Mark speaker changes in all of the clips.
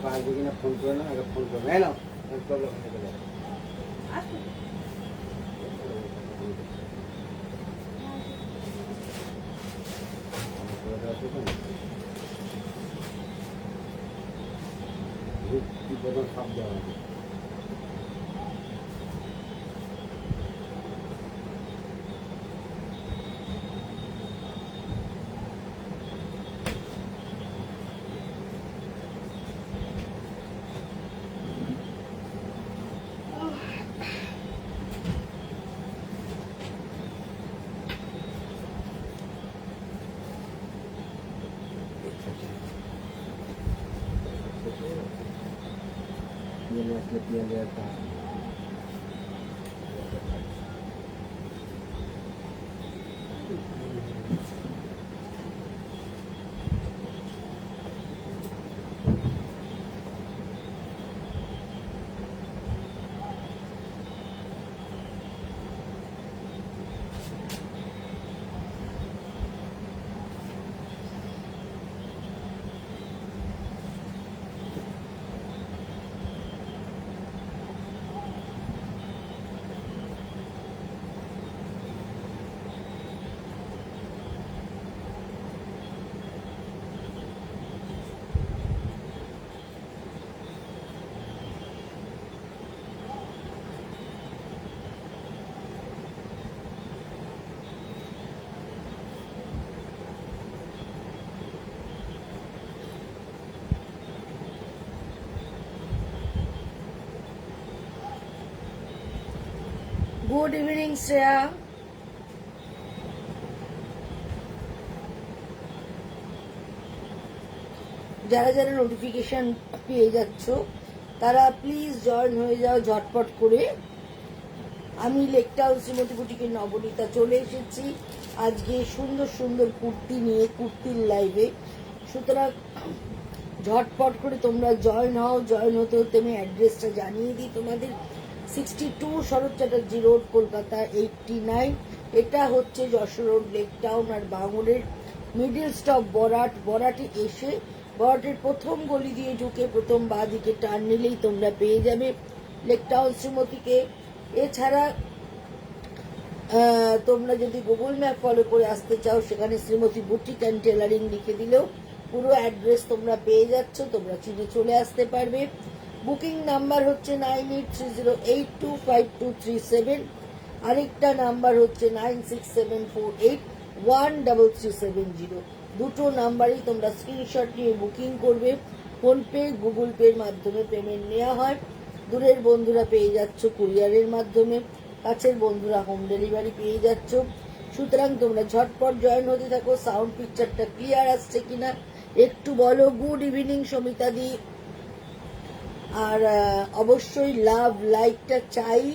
Speaker 1: আসবে কিনা ফোন করে না, আগে ফোন করবে। হ্যাঁ, সব দেওয়া হবে।
Speaker 2: Good evening Shreya. যারা যারা নোটিফিকেশন পেয়ে যাচ্ছ তারা প্লিজ জয়েন হয়ে যাও ঝটপট করে। আমি লেকটাউন শ্রীমতী বুটিকের নবনীতা চলে এসেছি আজকে সুন্দর সুন্দর কুর্তি নিয়ে, কুর্তির লাইভে। সুতরাং ঝটপট করে তোমরা জয়েন হও। জয়েন হতে হতে আমি অ্যাড্রেসটা জানিয়ে দিই তোমাদের। 62 শরৎ চ্যাটার্জি রোড, কলকাতা 89। এটা হচ্ছে যশোর রোড, লেকটাউন আর বাঙুরের মিডিল স্টপ বরাট। বরাটে এসে বরাটের প্রথম গলি দিয়ে ঢুকে প্রথম বাঁ দিকে টার্ন নিলেই তোমরা পেয়ে যাবে লেকটাউন শ্রীমতীকে। এছাড়া তোমরা যদি গুগল ম্যাপ ফলো করে আসতে চাও সেখানে শ্রীমতী বুটিক অ্যান্ড টেলারিং লিখে দিলেও পুরো অ্যাড্রেস তোমরা পেয়ে যাচ্ছ, তোমরা চিনে চলে আসতে পারবে। বুকিং নাম্বার হচ্ছে 9830825237। আরেকটা নাম্বার হচ্ছে 9674813370। দুটো নাম্বারেই তোমরা স্ক্রিনশট নিয়ে বুকিং করবে। ফোনপে, গুগল পের মাধ্যমে পেমেন্ট নেওয়া হয়। দূরের বন্ধুরা পেয়ে যাচ্ছ কুরিয়ারের মাধ্যমে, কাছের বন্ধুরা হোম ডেলিভারি পেয়ে যাচ্ছ। সুতরাং তোমরা ঝটপট জয়েন হতে থাকো। সাউন্ড পিকচারটা ক্লিয়ার আসছে কিনা একটু বলো। গুড ইভিনিং সমিতা দি। আর অবশ্যই লাভ লাইকটা চাই,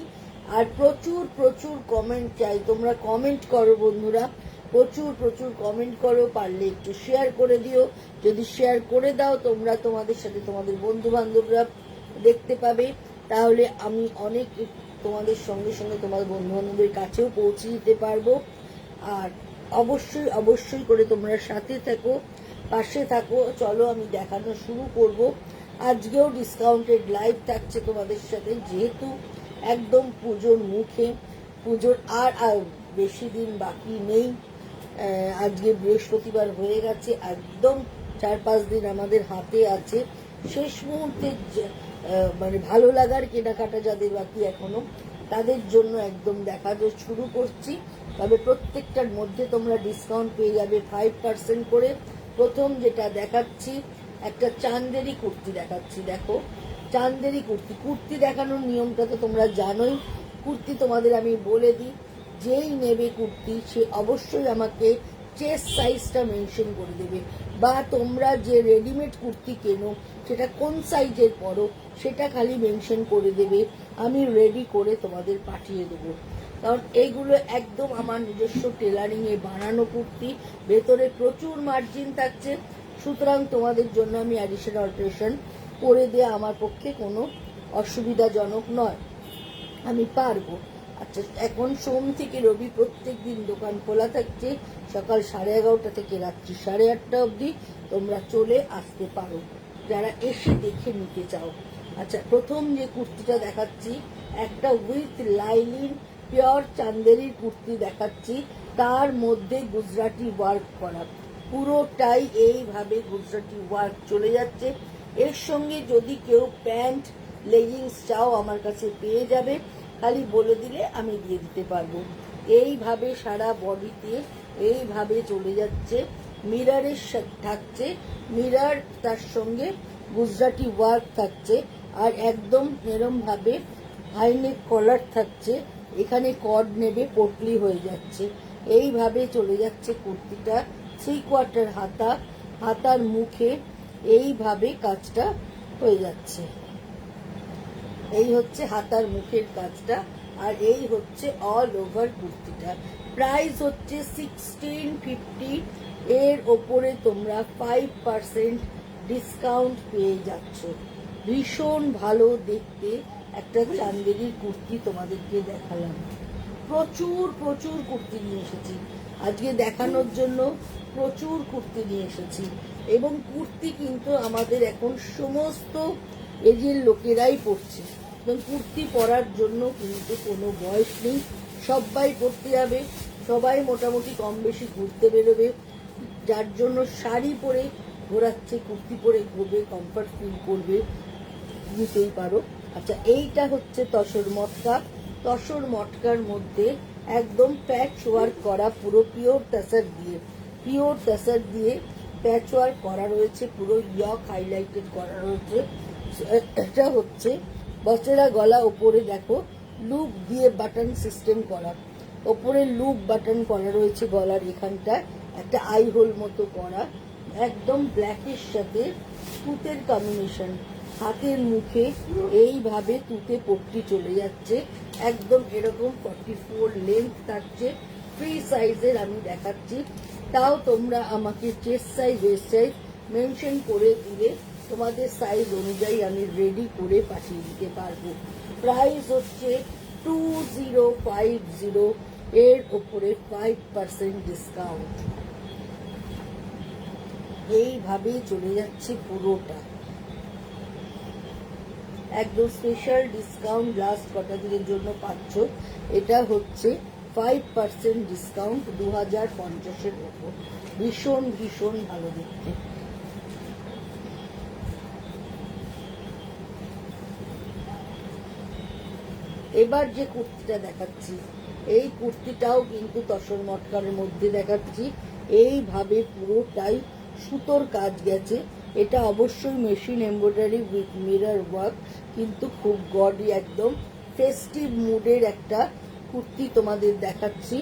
Speaker 2: আর প্রচুর প্রচুর কমেন্ট চাই। তোমরা কমেন্ট করো বন্ধুরা, প্রচুর প্রচুর কমেন্ট করো। পারলে একটু শেয়ার করে দিও। যদি শেয়ার করে দাও তোমরা, তোমাদের সাথে তোমাদের বন্ধু বান্ধবরা দেখতে পাবে, তাহলে আমি অনেক তোমাদের সঙ্গে সঙ্গে তোমাদের বন্ধু বান্ধবের কাছেও পৌঁছে দিতে পারবো। আর অবশ্যই অবশ্যই করে তোমরা সাথে থাকো, পাশে থাকো। চলো আমি দেখানো শুরু করব। আজকেও ডিসকাউন্টেড লাইভ থাকছে তোমাদের সাথে, যেহেতু একদম পুজোর মুখে। পুজোর আর বেশি দিন বাকি নেই। আজকে বৃহস্পতিবার হয়ে গেছে, একদম 4-5 দিন আমাদের হাতে আছে। শেষ মুহূর্তে মানে ভালো লাগার কেনাকাটা যাদের বাকি এখনো, তাদের জন্য একদম দেখাতে শুরু করছি। তবে প্রত্যেকটার মধ্যে তোমরা ডিসকাউন্ট পেয়ে যাবে 5% করে। প্রথম যেটা দেখাচ্ছি, একটা চান্দেরি কুর্তি দেখাচ্ছি। দেখো চান্দেরি কুর্তি। কুর্তি দেখানোর নিয়মটা তো তোমরা জানোই। কুর্তি তোমাদের আমি বলে দিই, যেই নেবে কুর্তি সে অবশ্যই আমাকে চেস্ট সাইজটা মেনশন করে দেবে, বা তোমরা যে রেডিমেড কুর্তি কেনো সেটা কোন সাইজের পরো সেটা খালি মেনশন করে দেবে। আমি রেডি করে তোমাদের পাঠিয়ে দেবো। কারণ এইগুলো একদম আমার নিজস্ব টেলারিংয়ে বানানো কুর্তি, ভেতরে প্রচুর মার্জিন থাকছে। সুতরাং তোমাদের জন্য আমি অ্যাডিশন অল্টারেশন করে দেওয়া আমার পক্ষে কোনো অসুবিধাজনক নয়, আমি পারবো। আচ্ছা, এখন সোম থেকে রবি প্রত্যেক দিন দোকান খোলা থাকছে, সকাল 11:30 থেকে রাত্রি 8:30 অবধি। তোমরা চলে আসতে পারো যারা এসে দেখে নিতে চাও। আচ্ছা, প্রথম যে কুর্তিটা দেখাচ্ছি একটা উইথ লাইনিং পিওর চান্দেরির কুর্তি দেখাচ্ছি, তার মধ্যে গুজরাটি ওয়ার্ক করা, পুরোটাই এইভাবে গুজরাটি ওয়ার্ক চলে যাচ্ছে। এর সঙ্গে যদি কেউ প্যান্ট লেগিংস চাও আমার কাছে পেয়ে যাবে, খালি বলে দিলে আমি দিয়ে দিতে পারবো। এইভাবে সারা বডিতে এইভাবে চলে যাচ্ছে, মিররের থাকছে, মিরর তার সঙ্গে গুজরাটি ওয়ার্ক থাকছে, আর একদম এরম ভাবে হাইনেক কলার থাকছে, এখানে কর্ড নেবে পটলি হয়ে যাচ্ছে। এইভাবে চলে যাচ্ছে কুর্তিটা, 3/4 হাতা, হাতার মুখে এইভাবে কাজটা হয়ে যাচ্ছে। এই হচ্ছে হাতার মুখের কাজটা, আর এই হচ্ছে অল ওভার কুর্তিটা। প্রাইস হচ্ছে 1650। এর ওপরে তোমরা 5% ডিসকাউন্ট পেয়ে যাচ্ছ। ভীষণ ভালো দেখতে একটা চান্দেরির কুর্তি তোমাদেরকে দেখালাম। প্রচুর প্রচুর কুর্তি নিয়ে এসেছি আজকে দেখানোর জন্য, প্রচুর কুর্তি নিয়ে এসেছি। এবং কুর্তি কিন্তু আমাদের এখন সমস্ত এজের লোকেরাই পরছে, এবং কুর্তি পরার জন্য কিন্তু কোনো বয়স নেই, সবাই পরতে যাবে, সবাই মোটামুটি কম বেশি ঘুরতে বেরোবে। যার জন্য শাড়ি পরে ঘোরাচ্ছে, কুর্তি পরে ঘুরবে, কমফর্ট ফিল করবে, নিতেই পারো। আচ্ছা, এইটা হচ্ছে তসর মটকা। তসর মটকার মধ্যে একদম প্যাচ ওয়ার্ক করা, পুরো পিওর তাসার দিয়ে, পিওর তাসার দিয়ে প্যাচ ওয়ার্ক করা রয়েছে, পুরো ইয়ক হাইলাইটেড করা রয়েছে। এটা হচ্ছে বচেরা গলা, ওপরে দেখো লুপ দিয়ে বাটন সিস্টেম করা, ওপরে লুপ বাটন করা রয়েছে গলার এখানটা, একটা আই হোল মতো করা, একদম ব্ল্যাকের সাথে তুতের কম্বিনেশন। হাতের মুখে এইভাবে তুতে পট্টি চলে যাচ্ছে, একদম এরকম 44 লেন্থ থাকছে, ফ্রি সাইজের আমি দেখাচ্ছি। তাও তোমরা আমাকে chest size West size mention করে দিলে তোমাদের সাইজ অনুযায়ী আমি রেডি করে পাঠিয়ে দিতে পারবো। প্রাইস হচ্ছে 2050, এর ওপরে 5% ডিসকাউন্ট। এইভাবেই চলে যাচ্ছে পুরোটা, একদম স্পেশাল ডিসকাউন্ট লাস্ট কটা দিনের জন্য পাচ্ছ। এটা হচ্ছে 5% ডিসকাউন্ট 2050-এর ওপর। ভীষণ ভীষণ ভালো দেখতে। এবার যে কুর্তিটা দেখাচ্ছি, এই কুর্তিটাও কিন্তু তসর মটকার মধ্যে দেখাচ্ছি। এইভাবে পুরোটাই সুতোর কাজ গেছে, এটা অবশ্যই machine embroidery with mirror work, কিন্তু খুব গডি, একদম ফেস্টিভ মুডের একটা কুর্তি তোমাদের দেখাচ্ছি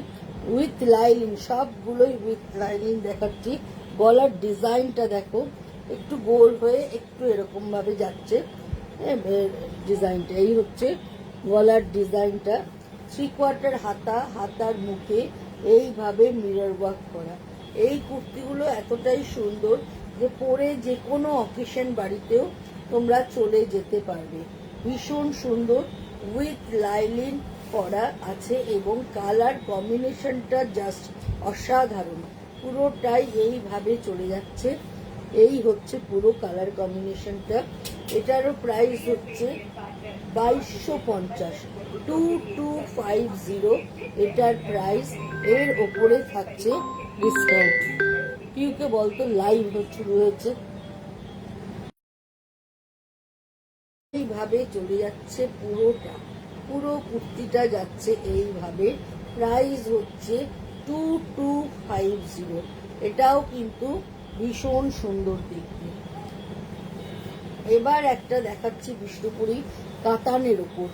Speaker 2: উইথ লাইনিং, সবগুলোই উইথ লাইনিং দেখাচ্ছি। গলার ডিজাইনটা দেখো, একটু গোল হয়ে একটু এরকম ভাবে যাচ্ছে ডিজাইনটা। এই হচ্ছে গলার ডিজাইনটা, 3/4 হাতা, হাতার মুখে এইভাবে মিরর ওয়ার্ক করা। এই কুর্তিগুলো এতটাই সুন্দর যে পরে যে কোনো অকেশন বাড়িতেও তোমরা চলে যেতে পারবে। ভীষণ সুন্দর, উইথ লাইনিং করা আছে, এবং কালার কম্বিনেশনটা জাস্ট অসাধারণ। পুরোটাই এইভাবে চলে যাচ্ছে। এই হচ্ছে পুরো কালার কম্বিনেশনটা। এটারও প্রাইস হচ্ছে 2250, 2250 এটার প্রাইস। এর ওপরে থাকছে ডিসকাউন্ট। পিউকে বলতো লাইভ শুরু হয়েছে। এইভাবে চলে যাচ্ছে পুরোটা, পুরো কুর্তিটা যাচ্ছে এইভাবে। প্রাইস হচ্ছে 2250। এটাও কিন্তু ভীষণ সুন্দর দেখতে। এবার একটা দেখাচ্ছি বিষ্ণুপুরি কাতানের ওপর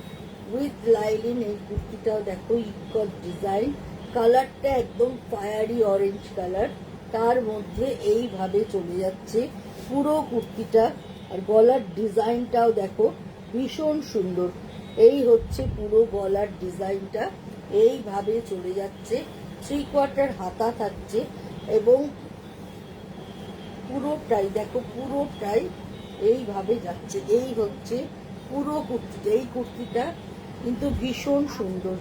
Speaker 2: উইথ লাইনিং। এই কুর্তিটাও দেখো, ইকট ডিজাইন, কালারটা একদম ফায়ারি অরেঞ্জ কালার, তার মধ্যে এইভাবে চলে যাচ্ছে পুরো কুর্তিটা। আর গলার ডিজাইনটাও দেখো ভীষণ সুন্দর। এই হচ্ছে পুরো গলার ডিজাইনটা, এইভাবে চলে যাচ্ছে। 3/4 হাতা থাকছে, এবং পুরোটাই দেখো, পুরোটাই এইভাবে যাচ্ছে। এই হচ্ছে পুরো কুর্তিটা। এই কুর্তিটা কিন্তু ভীষণ সুন্দর,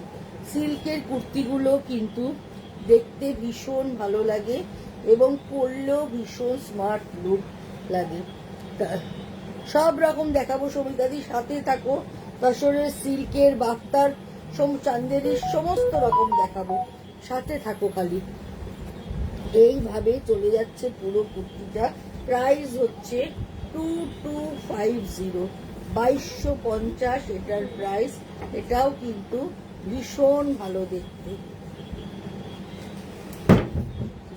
Speaker 2: সিল্কের কুর্তিগুলো কিন্তু দেখতে ভীষণ ভালো লাগে এবং পরলেও ভীষণ স্মার্ট লুক লাগে। সব রকম দেখাবো সবিতাদি, সাথে থাকো। তসরের সিল্কের, বাফতার, চান্দেরির সমস্ত রকম দেখাবো, সাথে থাকো খালি। এইভাবে চলে যাচ্ছে পুরো কুর্তিটা। প্রাইস হচ্ছে 2250, 2250 এটার প্রাইস। এটাও কিন্তু ভীষণ ভালো দেখতে,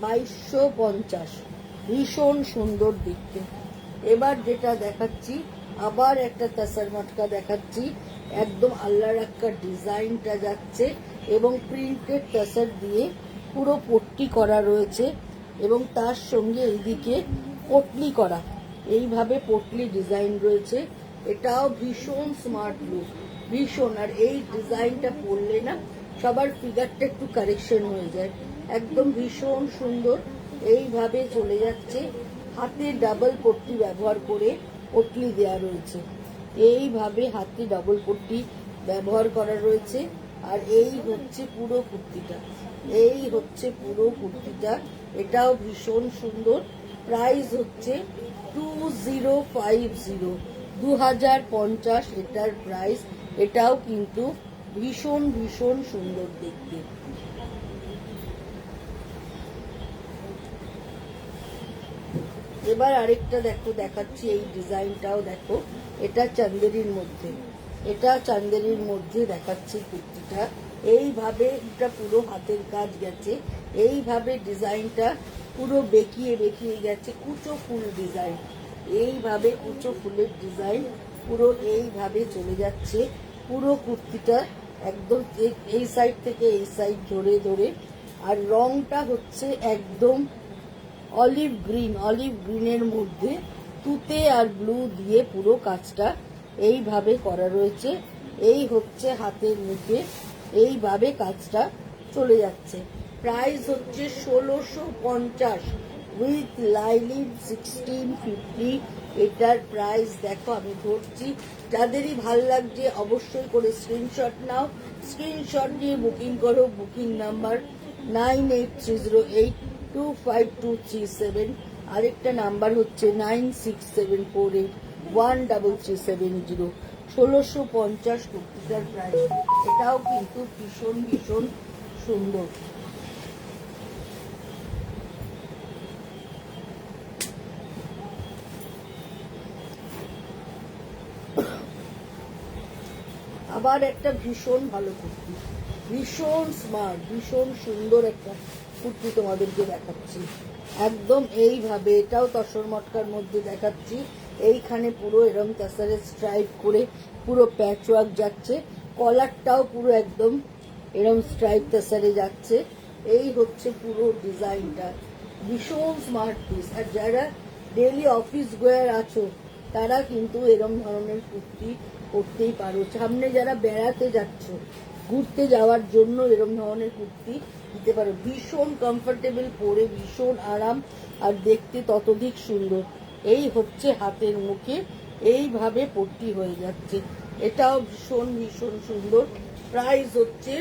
Speaker 2: 2250, ভীষণ সুন্দর দেখতে। এবার যেটা দেখাচ্ছি, আবার একটা তাসার মটকা দেখাচ্ছি। একদম আল্লাহ রাক্কা ডিজাইনটা যাচ্ছে এবং প্রিন্টেড তাসার দিয়ে পুরো পট্টি করা রয়েছে এবং তার সঙ্গে এইদিকে পটলি করা, এইভাবে পটলি ডিজাইন রয়েছে। এটাও ভীষণ স্মার্ট লুক, ভীষণ। আর এই ডিজাইনটা পরলে না সবার ফিগারটা একটু কারেকশন হয়ে যায়, একদম ভীষণ সুন্দর। এইভাবে চলে যাচ্ছে, হাতে ডাবল পট্টি ব্যবহার করে পটলি দেওয়া রয়েছে। এইভাবে হাতে ডাবল পট্টি ব্যবহার করা রয়েছে। আর এই হচ্ছে পুরো কুর্তিটা, এই হচ্ছে পুরো কুর্তিটা। এটাও ভীষণ সুন্দর। প্রাইস হচ্ছে 2050, 2050 এটার প্রাইস। এটাও কিন্তু ভীষণ ভীষণ সুন্দর দেখতে। এবার আরেকটা দেখাচ্ছি, এই ডিজাইনটাও দেখো। এটা চান্দেরির মধ্যে, এটা চান্দেরির মধ্যে দেখাচ্ছি কুর্তিটা। এইভাবে এটা পুরো হাতের কাজ গেছে, এইভাবে ডিজাইনটা পুরো বেঁকিয়ে বেঁকিয়ে গেছে, কুচো ফুল ডিজাইন। এইভাবে কুচো ফুলের ডিজাইন পুরো এইভাবে চলে যাচ্ছে পুরো কুর্তিটা, একদম এই সাইড থেকে এই সাইড ধরে ধরে। আর রংটা হচ্ছে একদম অলিভ গ্রিন, অলিভ গ্রিনের মধ্যে তুতে আর ব্লু দিয়ে পুরো কাজটা এইভাবে করা রয়েছে। এই হচ্ছে হাতের মুখে, এইভাবে কাজটা চলে যাচ্ছে। প্রাইস হচ্ছে 1650 উইথ লাইলিন 1650। এটার প্রাইস দেখো, আমি ধরছি। যাদেরই ভাল লাগছে অবশ্যই করে স্ক্রিনশট নাও, স্ক্রিনশট নিয়ে বুকিং করো। Booking number 9830825237। আরেকটা নাম্বার হচ্ছে 9674813370। 1650 কুর্তিটার প্রাইস। এটাও কিন্তু ভীষণ ভীষণ সুন্দর। আবার একটা ভীষণ ভালো কুর্তি, ভীষণ স্মার্ট, ভীষণ সুন্দর একটা কুর্তি তোমাদেরকে দেখাচ্ছি। একদম এইভাবে, এটাও তসর মটকার মধ্যে দেখাচ্ছি। এইখানে পুরো এরম তাসারের স্ট্রাইপ করে পুরো প্যাচ ওয়ার্ক যাচ্ছে, কলারটাও পুরো একদম এরম স্ট্রাইপ তাসারে যাচ্ছে। এই হচ্ছে পুরো ডিজাইনটা, ভীষণ স্মার্ট পিস। আর যারা ডেলি অফিস গোয়ার আছো তারা কিন্তু এরম ধরনের কুর্তি পরতেই পারো। সামনে যারা বেড়াতে যাচ্ছ, ঘুরতে যাওয়ার জন্য এরম ধরনের কুর্তি দিতে পারো। ভীষণ কমফোর্টেবল, পরে ভীষণ আরাম, আর দেখতে ততোধিক সুন্দর। এই হচ্ছে হাতের মুখে এইভাবে পট্টি হয়ে যাচ্ছে। এটাও ভীষণ ভীষণ সুন্দর। প্রাইস হচ্ছে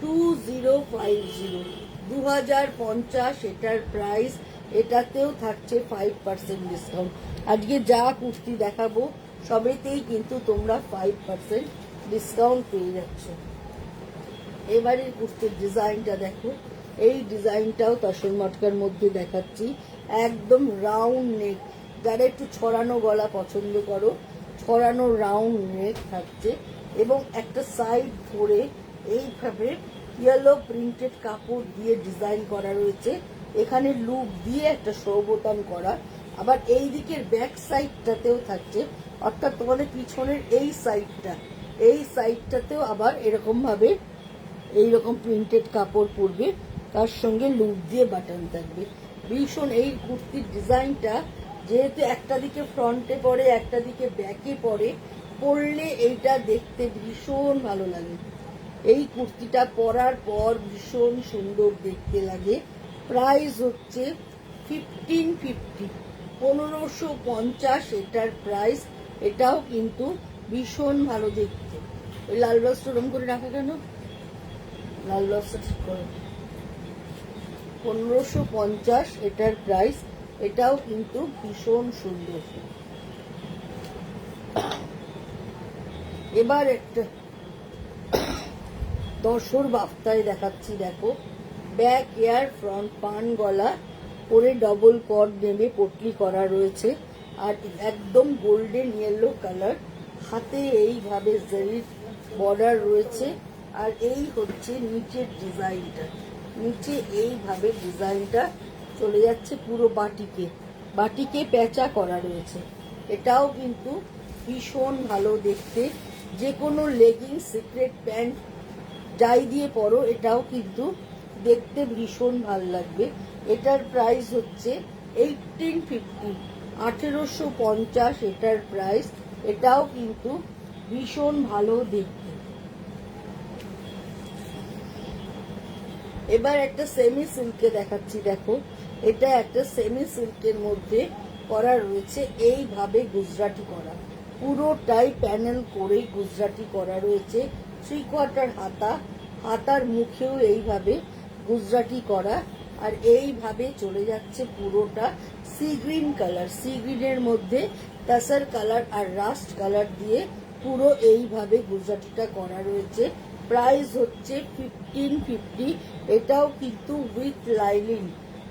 Speaker 2: 2050, 2050 এটার প্রাইস। এটাতেও থাকছে 5% ডিসকাউন্ট। আজকে যা কুর্তি দেখাবো সবেতেই কিন্তু তোমরা 5% ডিসকাউন্ট পেয়ে যাচ্ছ। এবারের কুর্তির ডিজাইনটা দেখো, এই ডিজাইনটাও তসর মটকার মধ্যে দেখাচ্ছি। একদম রাউন্ড নেক, যারা একটু ছড়ানো গলা পছন্দ করো, ছড়ানো রাউন্ড নেক থাকছে এবং একটা সাইড ধরে এইভাবে ইয়েলো প্রিন্টেড কাপড় দিয়ে ডিজাইন করা রয়েছে। এখানে লুপ দিয়ে একটা বোতাম করা। আবার এই দিকের ব্যাক সাইডটাতেও থাকছে, অর্থাৎ তোমাদের পিছনের এই সাইডটা, এই সাইডটাতেও আবার এরকম ভাবে এইরকম প্রিন্টেড কাপড় পরবে, তার সঙ্গে লুপ দিয়ে বাটন থাকবে। ভীষণ এই কুর্তির ডিজাইনটা যেহেতু একটা দিকে ফ্রন্টে পরে একটা দিকে ব্যাকে পরে, পরলে এইটা দেখতে ভীষণ ভালো লাগে। এই কুর্তিটা পরার পর ভীষণ সুন্দর দেখতে লাগে। প্রাইস হচ্ছে 1550, 1550 এটার প্রাইস। এটাও কিন্তু ভীষণ ভালো দেখতে। ওই লাল রস ওরম করে রাখা কেন? লাল লসটা ঠিক করে 1550 এটার প্রাইস। এটাও কিন্তু ভীষণ সুন্দর। এবার একটা দশর বাফতায় দেখাচ্ছি, দেখো ব্যাক এয়ার ফ্রন্ট পান গলা করে ডবল কর্ড নেমে পটলি করা রয়েছে, আর একদম গোল্ডেন ইয়েলো কালার, হাতে এইভাবে জারির বর্ডার রয়েছে। আর এই হচ্ছে নিচের ডিজাইনটা, নিচে এইভাবে ডিজাইনটা চলে যাচ্ছে পুরো বাটিকে, বাটিকে প্যাঁচা করা রয়েছে। এটাও কিন্তু ভীষণ ভালো দেখতে, যে কোনো লেগিংস সিক্রেট প্যান্ট যাই দিয়ে পরো এটাও কিন্তু দেখতে ভীষণ ভালো লাগবে। এটার প্রাইস হচ্ছে 1850, 1850 এটার প্রাইস। এটাও কিন্তু ভীষণ ভালো দেখতে। এবার একটা সেমি সিল্কে দেখাচ্ছি, দেখো এটা একটা সেমি সিল্কের মধ্যে করা রয়েছে এইভাবে গুজরাটি করা, পুরোটাই প্যানেল করে গুজরাটি করা রয়েছে। 3/4 হাতা, হাতার মুখেও এইভাবে গুজরাটি করা, আর এইভাবে চলে যাচ্ছে পুরোটা সি গ্রিন কালার, সি গ্রিনের মধ্যে টাসার কালার আর রাস্ট কালার দিয়ে পুরো এইভাবে গুজরাটিটা করা রয়েছে। প্রাইস হচ্ছে 1550। এটাও কিন্তু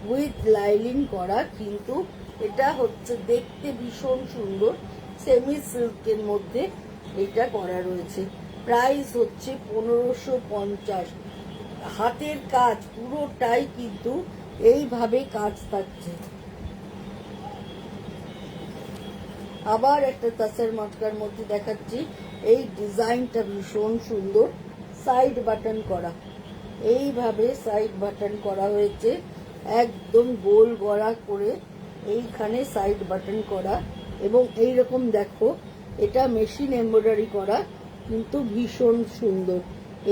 Speaker 2: উইথ লাইলিং করা, কিন্তু এটা হচ্ছে দেখতে ভীষণ সুন্দর, সেমি সিল্কের মধ্যে এটা করা রয়েছে। প্রাইস হচ্ছে 1550। হাতের কাজ পুরোটাই কিন্তু এইভাবে কাজ থাকছে। আবার একটা তাসের মটকার মধ্যে দেখাচ্ছি, এই ডিজাইনটা ভীষণ সুন্দর, সাইড বাটন করা, এইভাবে সাইড বাটন করা হয়েছে, একদম গোল গড়া করে এইখানে সাইড বাটন করা, এবং এই রকম দেখো এটা মেশিন এমব্রয়ডারি করা, কিন্তু ভীষণ সুন্দর।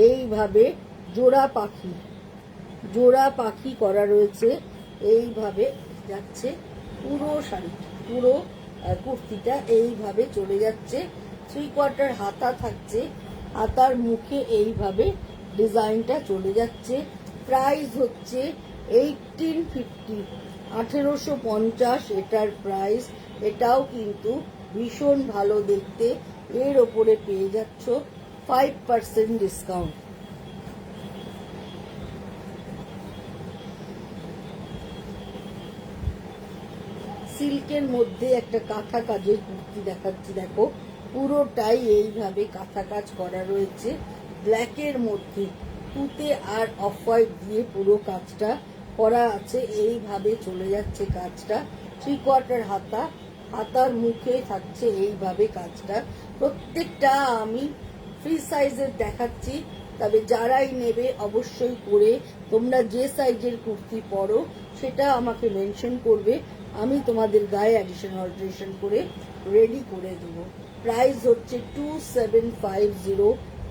Speaker 2: এইভাবে জোড়া পাখি করা রয়েছে, এইভাবে যাচ্ছে পুরো শাড়ি, পুরো কুর্তিটা এইভাবে চলে যাচ্ছে। 3/4 হাতা থাকছে, হাতার মুখে এইভাবে ডিজাইনটা চলে যাচ্ছে। প্রাইস হচ্ছে 1850, 1850 এটার প্রাইস। এটাও কিন্তু ভীষণ ভালো দেখতে, এর ওপরে পেয়ে যাচ্ছ 5% ডিসকাউন্ট। সিল্কের মধ্যে একটা কাঁথা কাজের কুর্তি দেখাচ্ছি, দেখো পুরোটাই এইভাবে কাঁথা কাজ করা রয়েছে, ব্ল্যাকের মধ্যে তুতে আর অফ হোয়াইট দিয়ে পুরো কাজটা করা আছে, এইভাবে চলে যাচ্ছে কাজটা। 3/4 হাতা, হাতার মুখে থাকছে এইভাবে কাজটা। প্রত্যেকটা আমি ফ্রি সাইজের দেখাচ্ছি, তবে যারাই নেবে অবশ্যই করে তোমরা যে সাইজের কুর্তি পরো সেটা আমাকে মেনশন করবে, আমি তোমাদের গায়ে অ্যাডিশন অল্টারেশন করে রেডি করে দেবো। প্রাইস হচ্ছে 2750,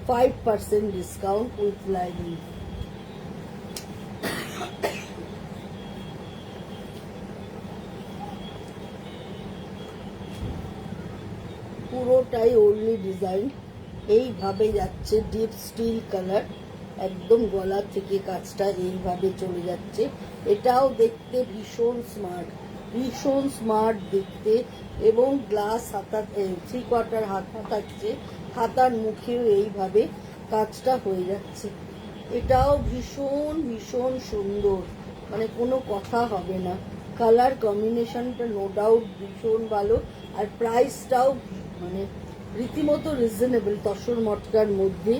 Speaker 2: 5% ডিসকাউন্ট উইথ লাইনিং। পুরোটাই ওনলি ডিজাইন, এইভাবে যাচ্ছে ডিপ স্টিল কালার, একদম গলা থেকে কাজটা এইভাবে চলে যাচ্ছে। এটাও দেখতে ভীষণ স্মার্ট দেখতে, এবং গ্লাস হাতা, 3/4 হাতা থাকছে, হাতার মুখেও এইভাবে কাজটা হয়ে যাচ্ছে। এটাও ভীষণ সুন্দর, মানে কোনো কথা হবে না। কালার কম্বিনেশনটা নো ডাউট ভীষণ ভালো, আর প্রাইসটাও মানে রীতিমতো রিজনেবল। তসর মটকার মধ্যে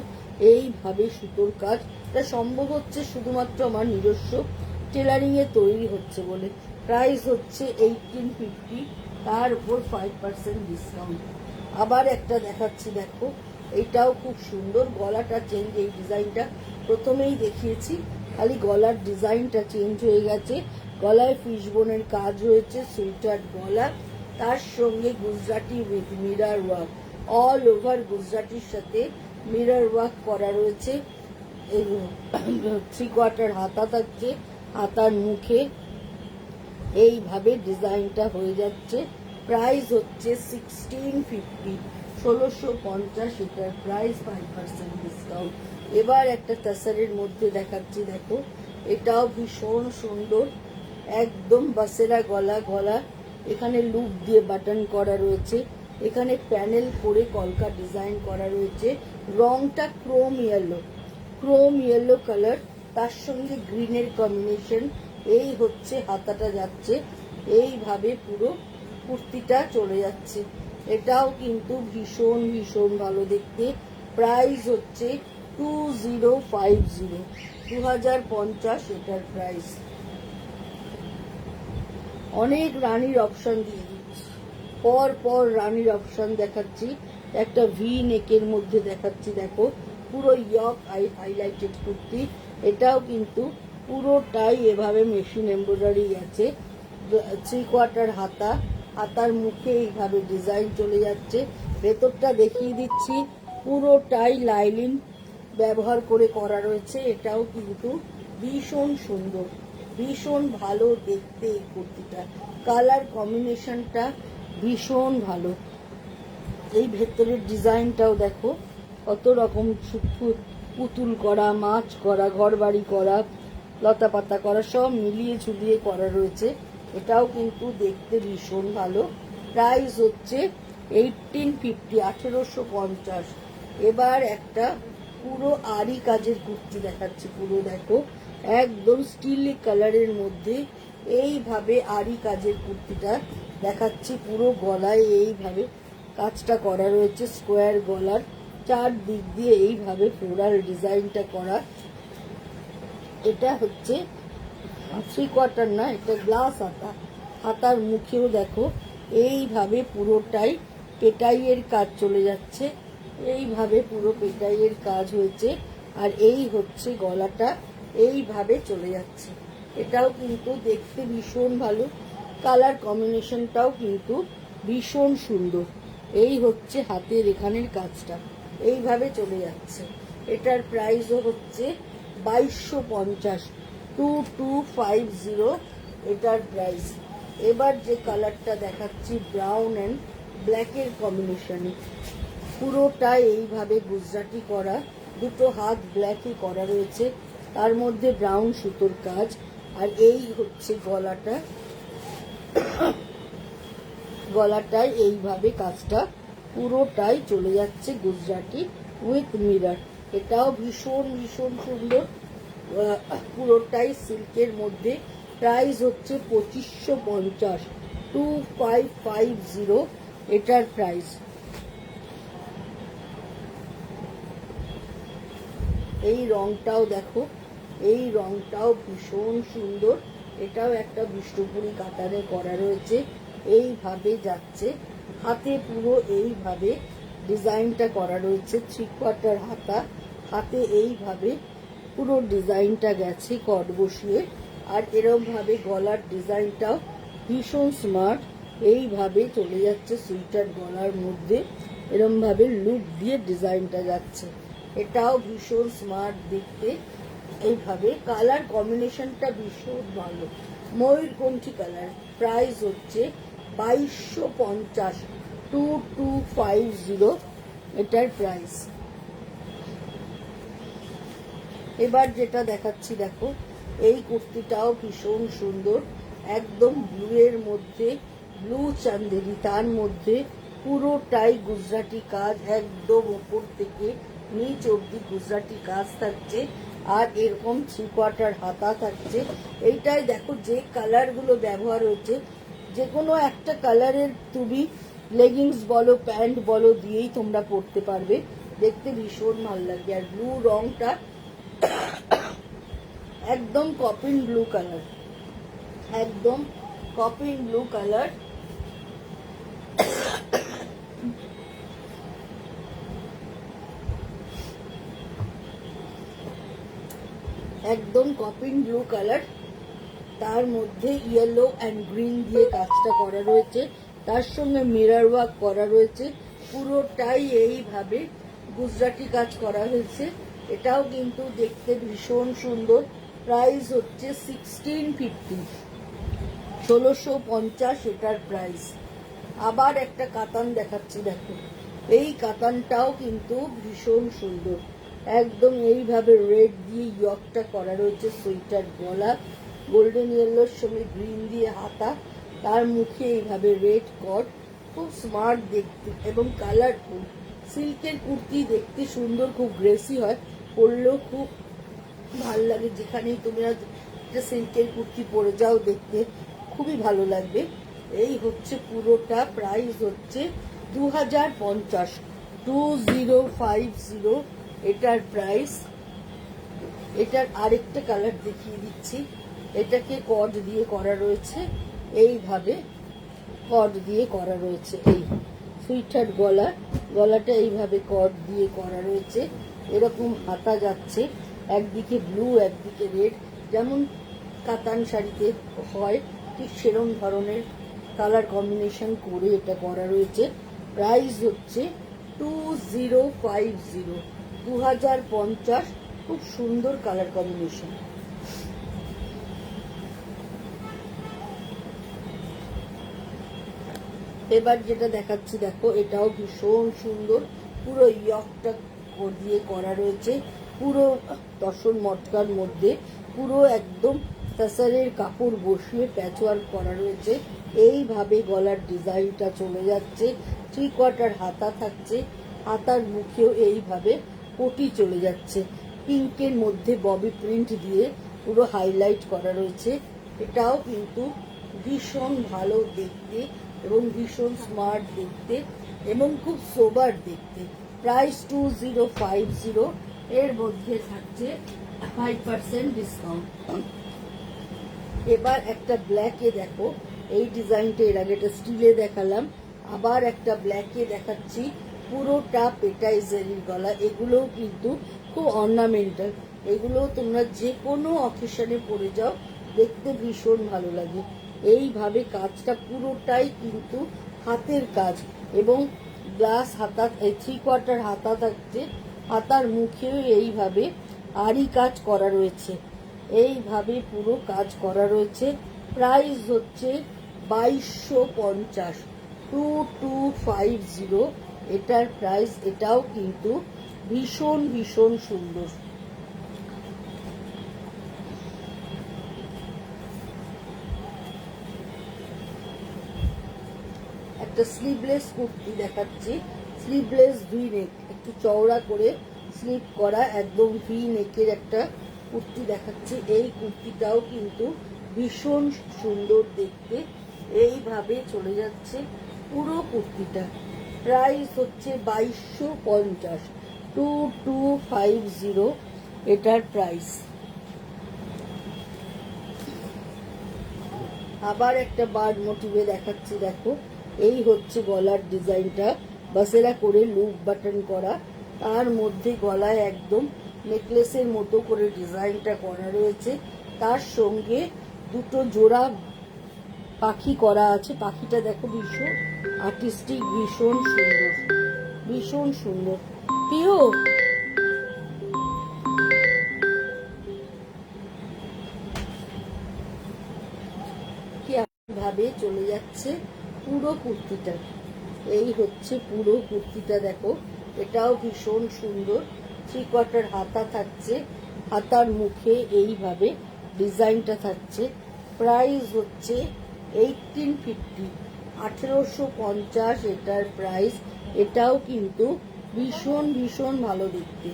Speaker 2: এইভাবে সুতোর কাজ, এটা সম্ভব হচ্ছে শুধুমাত্র আমার নিজস্ব টেলারিংয়ে তৈরি হচ্ছে বলে। প্রাইস হচ্ছে 1850, তার উপর 5% ডিসকাউন্ট। আবার একটা দেখাচ্ছি, দেখো এইটাও খুব সুন্দর, গলাটা চেঞ্জ, এই ডিজাইনটা প্রথমেই দেখিয়েছি, খালি গলার ডিজাইনটা চেঞ্জ হয়ে গেছে। গলায় ফিশবোনের কাজ রয়েছে, সুইটার গলা, তার সঙ্গে Gujarati with mirror work, all over গুজরাটির সাথে মিরার ওয়ার্ক করা রয়েছে। 3/4 হাতা থাকছে, হাতার মুখে এইভাবে ডিজাইনটা হয়ে যাচ্ছে। প্রাইস হচ্ছে 1650, 1650 এটার প্রাইস, 5% ডিসকাউন্ট। এবার একটা তাসারের মধ্যে দেখাচ্ছি, দেখো এটাও ভীষণ সুন্দর, একদম বাসেরা গলা, গলা এখানে লুপ দিয়ে বাটন করা রয়েছে, এখানে প্যানেল করে কলকা ডিজাইন করা রয়েছে, রংটা ক্রোম ইয়েলো কালার, তার সঙ্গে গ্রিনের কম্বিনেশন। এই হচ্ছে হাতাটা যাচ্ছে, এইভাবে পুরো কুর্তিটা চলে যাচ্ছে। এটাও কিন্তু ভীষণ ভীষণ ভালো দেখতে। প্রাইস হচ্ছে 2050, 2050 এটার প্রাইস। অনেক রানীর অপশন দিয়ে দিচ্ছি, পর পর রানীর অপশন দেখাচ্ছি। একটা ভি নেকের মধ্যে দেখাচ্ছি, দেখো পুরো ইয়ক হাইলাইটেড কুর্তি। এটাও কিন্তু পুরোটাই এভাবে মেশিন এমব্রয়ডারি আছে, 3/4 হাতা, হাতার মুখে এইভাবে ডিজাইন চলে যাচ্ছে। ভেতরটা দেখিয়ে দিচ্ছি, পুরোটাই লাইলিন ব্যবহার করে করা রয়েছে। এটাও কিন্তু ভীষণ সুন্দর, ভীষণ ভালো দেখতে এই কুর্তিটা, কালার কম্বিনেশনটা ভীষণ ভালো। এই ভেতরের ডিজাইনটাও দেখো, কত রকম পুতুল করা, মাছ করা, ঘর বাড়ি করা, লতা পাতা করা, সব মিলিয়ে ঝুলিয়ে করা রয়েছে। এটাও কিন্তু দেখতে ভীষণ ভালো। প্রাইস হচ্ছে 1850, 1850। এবার একটা পুরো আরি কাজের কুর্তি দেখাচ্ছি, পুরো দেখো একদম স্টিল কালারের মধ্যে এইভাবে আরি কাজের কুর্তিটা দেখাচ্ছি। পুরো গলায় এইভাবে কাজটা করা রয়েছে, স্কোয়ার গলার, চারদিক দিয়ে এইভাবে ফ্লোরাল ডিজাইনটা করা। এটা হচ্ছে 3/4 না, এটা গ্লাস হাতা, হাতার মুখেও দেখো এইভাবে পুরোটাই পেটাইয়ের কাজ চলে যাচ্ছে, এইভাবে পুরো পেটাইয়ের কাজ হয়েছে। আর এই হচ্ছে গলাটা, এইভাবে চলে যাচ্ছে। এটাও কিন্তু দেখতে ভীষণ ভালো, কালার কম্বিনেশনটাও কিন্তু ভীষণ সুন্দর। এই হচ্ছে হাতের এখানের কাজটা, এইভাবে চলে যাচ্ছে। এটার প্রাইসও হচ্ছে 2250, 2250 এটার প্রাইস। এবার যে কালারটা দেখাচ্ছি ব্রাউন অ্যান্ড ব্ল্যাকের কম্বিনেশনে, পুরোটা এইভাবে গুজরাটি করা, দুটো হাত ব্ল্যাকে করা রয়েছে, তার মধ্যে ব্রাউন সুতোর কাজ। আর এই হচ্ছে গলাটা, গলাটায় এইভাবে কাজটা পুরোটাই চলে যাচ্ছে গুজরাটি উইথ মিরর। এটাও ভীষণ ভীষণ সুন্দর, পুরোটাই সিল্কের মধ্যে। প্রাইস হচ্ছে 2550, 2550 এটার প্রাইস। এই রংটাও দেখো, এই রংটাও ভীষণ সুন্দর। এটাও একটা বিষ্ণুপুরি কাতারে করা রয়েছে, এইভাবে যাচ্ছে, হাতে পুরো এইভাবে ডিজাইনটা করা রয়েছে, 3/4 হাতা, হাতে এইভাবে পুরো ডিজাইনটা গেছে কট বসিয়ে। আর এরমভাবে গলার ডিজাইনটাও ভীষণ স্মার্ট, এইভাবে চলে যাচ্ছে সুইটার গলার মধ্যে, এরমভাবে লুপ দিয়ে ডিজাইনটা যাচ্ছে। এটাও ভীষণ স্মার্ট দেখতে, এইভাবে কালার কম্বিনেশনটা ভীষণ ভালো, ময়ূরকণ্ঠী কালার। প্রাইস হচ্ছে 2250, 2250 এটার প্রাইস। এবার যেটা দেখাচ্ছি দেখো, এই কুর্তিটাও ভীষণ সুন্দর, একদম ব্লু এর মধ্যে, ব্লু চান্দেরি, তার মধ্যে পুরোটাই গুজরাটি কাজ, একদম ওপর থেকে নিচ অব্দি গুজরাটি কাজ থাকছে। আর এরকম 3/4 হাতা থাকছে। এইটাই দেখো যে কালারগুলো ব্যবহার হচ্ছে, যে কোনো একটা কালারের তুমি লেগিংস বলো, প্যান্ট বলো, দিয়েই তোমরা পরতে পারবে, দেখতে ভীষণ ভালো লাগবে। আর ব্লু রংটা একদম কপিন ব্লু কালার, একদম কপিন ব্লু কালার। একদম কপিন ব্লু কালার, তার মধ্যে ইয়েলো অ্যান্ড গ্রিন দিয়ে কাজটা করা রয়েছে, তার সঙ্গে মিরর ওয়ার্ক করা রয়েছে, পুরোটাই এইভাবে গুজরাটি কাজ করা হয়েছে। এটাও কিন্তু দেখতে ভীষণ সুন্দর। প্রাইস হচ্ছে 1650, 1650 এটার প্রাইস। আবার একটা কাতান দেখাচ্ছি দেখো, এই কাতানটাও কিন্তু ভীষণ সুন্দর, একদম এইভাবে রেড দিয়ে ইয়কটা করা রয়েছে, সুইটার গলা, গোল্ডেন ইয়েলোর সঙ্গে গ্রিন দিয়ে হাতা, তার মুখে এইভাবে রেড কট, খুব স্মার্ট দেখতে এবং কালারফুল। সিল্কের কুর্তি দেখতে সুন্দর, খুব গ্রেসি হয়, পরলেও খুব ভাল লাগে। যেখানেই তুমি একটা সিল্কের কুর্তি পরে যাও দেখতে খুবই ভালো লাগবে। এই হচ্ছে পুরোটা, প্রাইস হচ্ছে 2050, 2050 এটার প্রাইস। এটার আরেকটা কালার দেখিয়ে দিচ্ছি। এটাকে কট দিয়ে করা রয়েছে, এইভাবে কট দিয়ে করা রয়েছে। এই সুইটার গলাটা এইভাবে কট দিয়ে করা রয়েছে, এরকম হাতা যাচ্ছে, একদিকে ব্লু একদিকে রেড, যেমন কাতান শাড়িতে হয় ঠিক সেরকম ধরনের কালার কম্বিনেশন করে এটা করা রয়েছে। প্রাইস হচ্ছে 2050, 2050। খুব সুন্দর কালার কম্বিনেশন। এবার যেটা দেখাচ্ছি দেখো, এটাও ভীষণ সুন্দর, পুরো ইয়কটা দিয়ে করা রয়েছে, পুরো তসর মটকার মধ্যে পুরো একদম তাসারের কাপড় বসিয়ে প্যাচওয়ার্ক করা রয়েছে। এইভাবে গলার ডিজাইনটা চলে যাচ্ছে, 3/4 হাতা থাকছে, হাতার মুখেও এইভাবে পটি চলে যাচ্ছে, পিঙ্কের মধ্যে ববি প্রিন্ট দিয়ে পুরো হাইলাইট করা রয়েছে। এটাও কিন্তু ভীষণ ভালো দেখতে এবং ভীষণ স্মার্ট দেখতে এবং খুব সোবার দেখতে। প্রাইস 2050, এর মধ্যে থাকছে 5% ডিসকাউন্ট। এবার একটা ব্ল্যাকে দেখো, এই ডিজাইনটা এর আগে একটা স্টিলে দেখালাম, আবার একটা ব্ল্যাকে দেখাচ্ছি, পুরোটা পেটাই জেরির গলা। এগুলোও কিন্তু খুব অর্নামেন্টাল, এগুলো তোমরা যে কোনো অকেশনে পরে যাও দেখতে ভীষণ ভালো লাগে। এইভাবে কাজটা পুরোটাই কিন্তু হাতের কাজ এবং গ্লাস হাতা, 3/4 হাতা থাকছে, হাতার মুখেও এইভাবে আরি কাজ করা রয়েছে, এইভাবে পুরো কাজ করা রয়েছে। প্রাইস হচ্ছে 2250, 2250 এটার প্রাইস। এটাও কিন্তু ভীষণ ভীষণ সুন্দর। একটা স্লিভলেস কুর্তি দেখাচ্ছি, স্লিভলেস ভি নেক, একটু চওড়া করে স্লিভ করা একদম ভি নেকের একটা কুর্তি দেখাচ্ছি। এই কুর্তিটাও কিন্তু ভীষণ সুন্দর দেখতে, এইভাবে চলে যাচ্ছে পুরো কুর্তিটা। প্রাইস হচ্ছে 2250, 2250 এটার প্রাইস। আবার একটা বার্ড মোটিভে দেখাচ্ছি দেখো, এই হচ্ছে গলার ডিজাইনটা, বাসেরা করে লুপ বাটন করা, তার মধ্যে গলায় একদম নেকলেসের মতো করে ডিজাইনটা করা রয়েছে, তার সঙ্গে দুটো জোড়া পাখি করা আছে। পাখিটা দেখো ভীষণ আর্টিস্টিক, ভীষণ সুন্দর, ভীষণ সুন্দর। প্রিয় ভাবে চলে যাচ্ছে পুরো কুর্তিটা। এই হচ্ছে পুরো কুর্তিটা দেখো, এটাও ভীষণ সুন্দর, 3/4 হাতা থাকছে, হাতার মুখে এইভাবে ডিজাইনটা থাকছে। প্রাইস হচ্ছে 1850, 1850 এটার প্রাইস। এটাও কিন্তু ভীষণ ভীষণ ভালো দেখতে।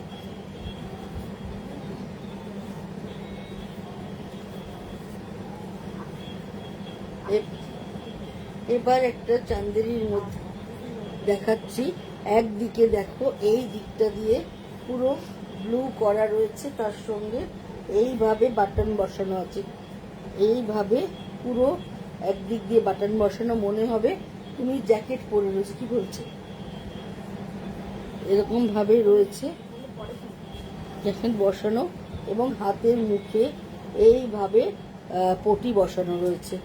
Speaker 2: এবার একটা চান্দেরির মধ্যে দেখাচ্ছি। একদিকে দেখো এই দিকটা দিয়ে পুরো ব্লু করা রয়েছে, তার সঙ্গে এইভাবে বাটন বসানো আছে, এইভাবে পুরো একদিক দিয়ে বাটন বসানো, মনে হবে তুমি জ্যাকেট পরে রয়েছে, কি বলছে, এরকম ভাবে রয়েছে জ্যাকেট বসানো এবং হাতের মুখে এইভাবে পটি বসানো রয়েছে।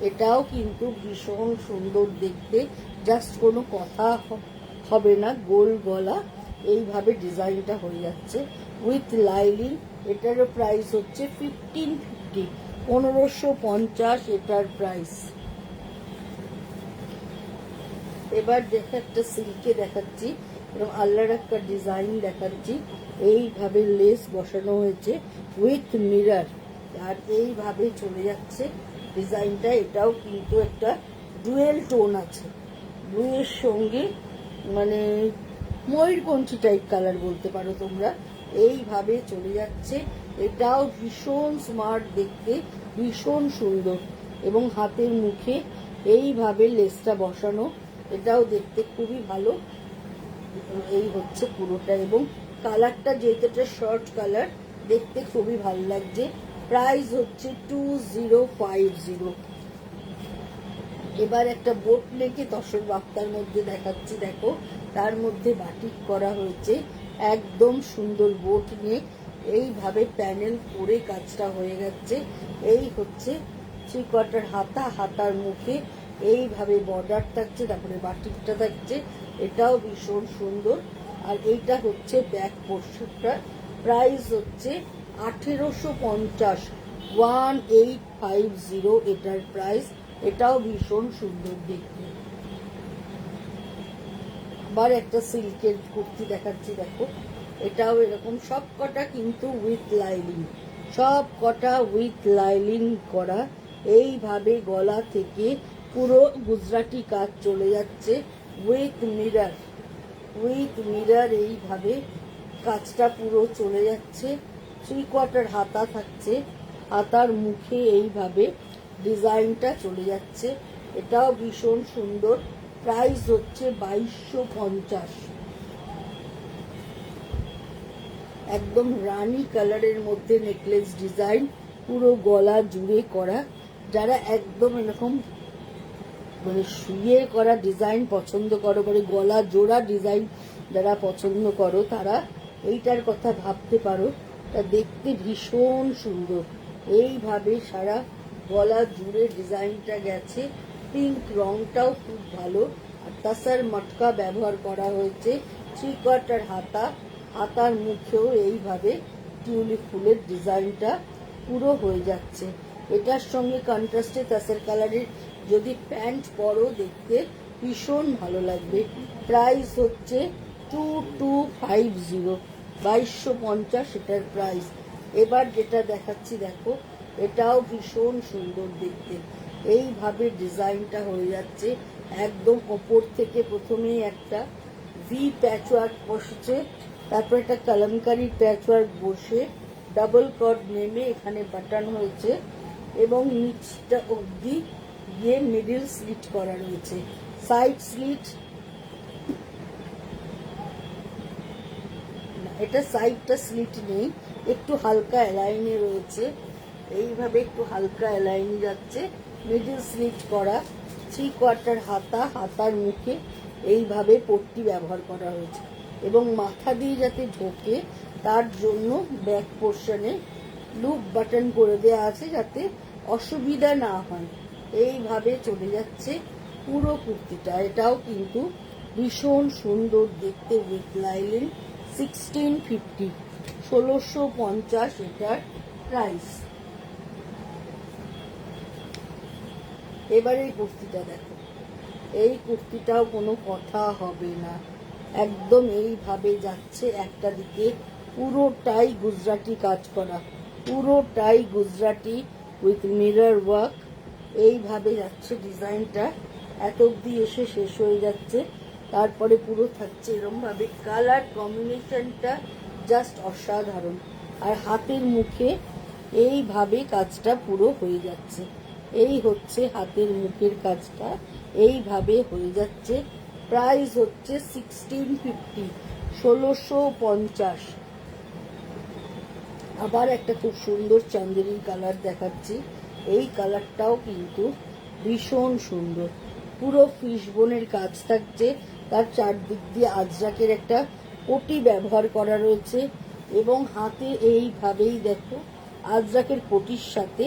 Speaker 2: এটাও কিন্তু ভীষণ সুন্দর দেখতে, জাস্ট কোনো কথা হবে না, গোল গলা, এইভাবে ডিজাইনটা হয়ে যাচ্ছে উইথ লাইলিং। এটারও প্রাইস হচ্ছে 1550, 1550 এটার প্রাইস। এবার দেখো একটা সিল্কে দেখাচ্ছি, এবং আল্লাহর একটা ডিজাইন দেখাচ্ছি। এইভাবে লেস বসানো হয়েছে উইথ মিরর, আর এইভাবে চলে যাচ্ছে ডিজাইনটা। এটাও কিন্তু একটা ডুয়েল টোন আছে, ব্লুয়ের সঙ্গে মানে ময়ূরকণ্ঠী টাইপ কালার বলতে পারো তোমরা। এইভাবে চলে যাচ্ছে, এটাও ভীষণ স্মার্ট দেখতে, ভীষণ সুন্দর। এবং হাতের মুখে এইভাবে লেসটা বসানো, এটাও দেখতে খুবই ভালো। এই হচ্ছে পুরোটা, এবং কালারটা যেহেতু এটা শর্ট কালার, দেখতে খুবই ভালো লাগছে। প্রাইস হচ্ছে 2050। এবার একটা বোট নেকে তসর বার্তার মধ্যে দেখাচ্ছি, দেখো তার মধ্যে বাটিক করা হয়েছে, একদম সুন্দর বোট নেক। এইভাবে প্যানেল করে কাজটা হয়ে গেছে। এই হচ্ছে 3/4 হাতা, হাতার মুখে এইভাবে বর্ডার থাকছে, তারপরে বাটিকটা থাকছে, এটাও ভীষণ সুন্দর। আর এইটা হচ্ছে ব্যাক পোর্শনটা, প্রাইস হচ্ছে 1850, 1850 এটার প্রাইস। এটাও ভীষণ সুন্দর দেখতে। আবার একটা সিল্কের কুর্তি দেখাচ্ছি, দেখো এটাও এরকম, সব কটা কিন্তু উইথ লাইলিং, সব কটা উইথ লাইলিং করা। এইভাবে গলা থেকে পুরো গুজরাটি কাজ চলে যাচ্ছে উইথ মিরর, উইথ মিরর। এইভাবে কাজটা পুরো চলে যাচ্ছে। 3/4 হাতা থাকছে, হাতার মুখে এইভাবে ডিজাইনটা চলে যাচ্ছে, এটাও ভীষণ সুন্দর। প্রাইস হচ্ছে 2250। একদম রানী কালারের মধ্যে নেকলেস ডিজাইন, পুরো গলা জুড়ে করা। যারা একদম এরকম মানে শুয়ে করা ডিজাইন পছন্দ করো, মানে গলা জোড়া ডিজাইন যারা পছন্দ করো, তারা এইটার কথা ভাবতে পারো। তা দেখতে ভীষণ সুন্দর। এইভাবে সারা গলা জুড়ে ডিজাইনটা গেছে, পিঙ্ক রংটাও খুব ভালো। আর তাসার মটকা ব্যবহার করা হয়েছে। 3/4 হাতা, হাতার মুখেও এইভাবে টিউলিপ ফুলের ডিজাইনটা পুরো হয়ে যাচ্ছে। এটার সঙ্গে কন্ট্রাস্টে তাসার কালারের যদি প্যান্ট পরো, দেখতে ভীষণ ভালো লাগবে। প্রাইস হচ্ছে 2250, 2250 এটার প্রাইস। এবার যেটা দেখাচ্ছি দেখো, এটাও ভীষণ সুন্দর দেখতে। এইভাবে ডিজাইনটা হয়ে যাচ্ছে, একদম ওপর থেকে প্রথমেই একটা ভি প্যাচওয়ার্ক বসেছে, তারপর একটা কলমকারি প্যাচওয়ার্ক বসে ডাবল কট নেমে এখানে বাটন হয়েছে, এবং নিচটা অবধি গিয়ে মিডিল স্লিট করা রয়েছে। সাইড স্লিট, এটা সাইডটা স্লিট নেই, একটু হালকা অ্যালাইনে রয়েছে। এইভাবে একটু হালকা অ্যালাইনে যাচ্ছে, মিডিল স্লিট করা। 3/4 হাতা, হাতার মুখে এইভাবে পট্টি ব্যবহার করা হয়েছে, এবং মাথা দিয়ে যাতে ঢোকে তার জন্য ব্যাক পোর্শনে লুপ বাটন করে দেওয়া আছে, যাতে অসুবিধা না হয়। এইভাবে চলে যাচ্ছে পুরো কুর্তিটা। এটাও কিন্তু ভীষণ সুন্দর দেখতে উইথ লাইলিং। 1650, 1650 এটার প্রাইস। এবার এই কুর্তিটা দেখো, এই কুর্তিটাও কোনো কথা হবে না, একদম এইভাবে যাচ্ছে। একটা দিকে পুরোটাই গুজরাটি কাজ করা, পুরোটাই গুজরাটি উইথ মিরর ওয়ার্ক। এইভাবে যাচ্ছে ডিজাইনটা, এত অবধি এসে শেষ হয়ে যাচ্ছে। তারপরে পুরো থাকছে এরমভাবে, কালার কম্বিনেশনটা জাস্ট অসাধারণ। আর হাতের মুখে এইভাবে কাজটা পুরো হয়ে যাচ্ছে। এই হচ্ছে হাতের মুখের কাজটা, এইভাবে হয়ে যাচ্ছে। প্রাইস হচ্ছে 1650, 1650। আবার একটা খুব সুন্দর চান্দেরির কালার দেখাচ্ছি। এই কালারটাও কিন্তু ভীষণ সুন্দর, পুরো ফিশবোনের কাজ থাকছে, তার চারদিক দিয়ে আজরাকের একটা পটি ব্যবহার করা রয়েছে, এবং হাতে এইভাবেই দেখো আজরাকের পটির সাথে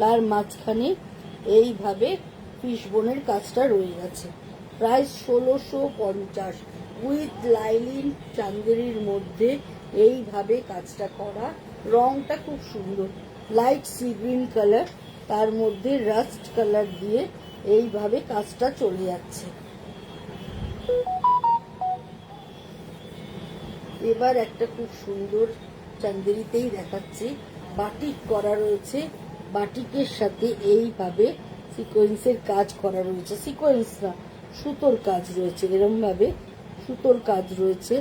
Speaker 2: তার মাঝখানে এইভাবে ফিশবোনের কাজটা রয়ে গেছে। প্রাইস 1650, উইথ লাইলিন চান্দেরির মধ্যে এইভাবে কাজটা করা। রংটা খুব সুন্দর, লাইট সি গ্রিন কালার, তার মধ্যে রাস্ট কালার দিয়ে এইভাবে কাজটা চলে যাচ্ছে। এবার একটা খুব সুন্দর চান্দেরিতেই দেখাচ্ছি, বাটিক করা রয়েছে, বাটিকের সাথে এইভাবে সিকোয়েন্সের কাজ করা রয়েছে, সিকোয়েন্স না সুতোর কাজ রয়েছে, এরম ভাবে সুতোর কাজ রয়েছে।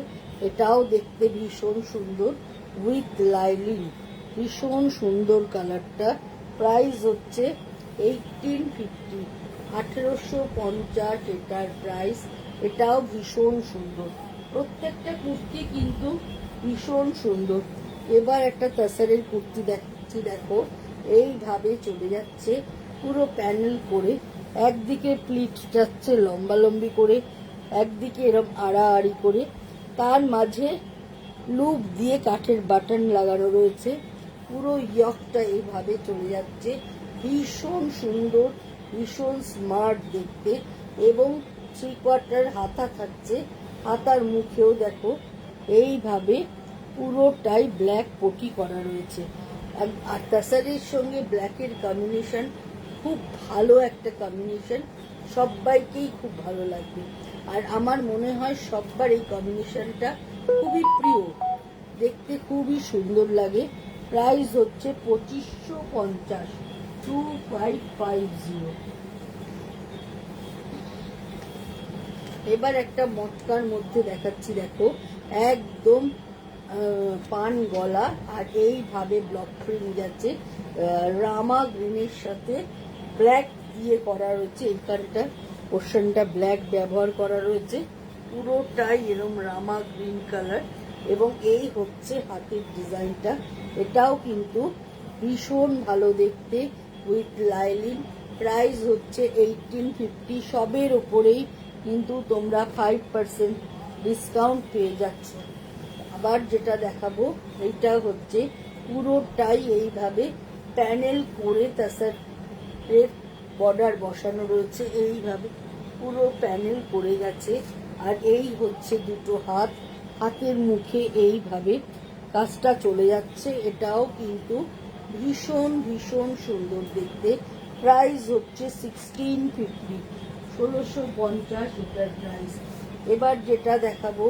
Speaker 2: এটাও দেখতে ভীষণ সুন্দর, উইথ লাইলিং, ভীষণ সুন্দর কালারটা। প্রাইস হচ্ছে 1850, 1850 এটার প্রাইস। এটাও ভীষণ সুন্দর, প্রত্যেকটা কুর্তি কিন্তু ভীষণ সুন্দর। এবার একটা তাসারের কুর্তি দেখাচ্ছি, দেখো এইভাবে চলে যাচ্ছে পুরো প্যানেল করে, একদিকে প্লিট যাচ্ছে লম্বালম্বি করে, একদিকে এরম আড়াআড়ি করে, তার মাঝে লুপ দিয়ে কাঠের বাটন লাগানো রয়েছে, পুরো ইয়কটা এইভাবে চলে যাচ্ছে, ভীষণ সুন্দর, ভীষণ স্মার্ট দেখতে। এবং 3/4 হাতা থাকছে, হাতার মুখেও দেখো এইভাবে পুরোটাই ব্ল্যাক পটি করা রয়েছে। আর তাসারের সঙ্গে ব্ল্যাকের কম্বিনেশন খুব ভালো একটা কম্বিনেশন, সবাইকেই খুব ভালো লাগবে। আর আমার মনে হয় সবার এই কম্বিনেশনটা খুবই প্রিয়, দেখতে খুবই সুন্দর লাগে। প্রাইস হচ্ছে 2550, 2550। এবার একটা মটকার মধ্যে দেখাচ্ছি, দেখো একদম পান গলা, আর এইভাবে ব্লক প্রিন্ট যাচ্ছে, রামা গ্রিনের সাথে ব্ল্যাক দিয়ে করা রয়েছে, এইখানটা পোর্শনটা ব্ল্যাক ব্যবহার করা রয়েছে, পুরোটাই এরকম রামা গ্রিন কালার। এবং এই হচ্ছে হাতের ডিজাইনটা, এটাও কিন্তু ভীষণ ভালো দেখতে, উইথ লাইলিং। প্রাইস হচ্ছে 1850, সবের ওপরেই কিন্তু তোমরা 5% ডিসকাউন্ট পেয়ে যাচ্ছ। আবার যেটা দেখাবো, এইটা হচ্ছে পুরোটাই এইভাবে প্যানেল করে তাসারের বর্ডার বসানো রয়েছে, এইভাবে পুরো প্যানেল করে গেছে। আর এই হচ্ছে দুটো হাত, হাতের মুখে এইভাবে কাজটা চলে যাচ্ছে, এটাও কিন্তু ভীষণ ভীষণ সুন্দর দেখতে। প্রাইস হচ্ছে 1650, 1650 এটার প্রাইস। এবার যেটা দেখাবো,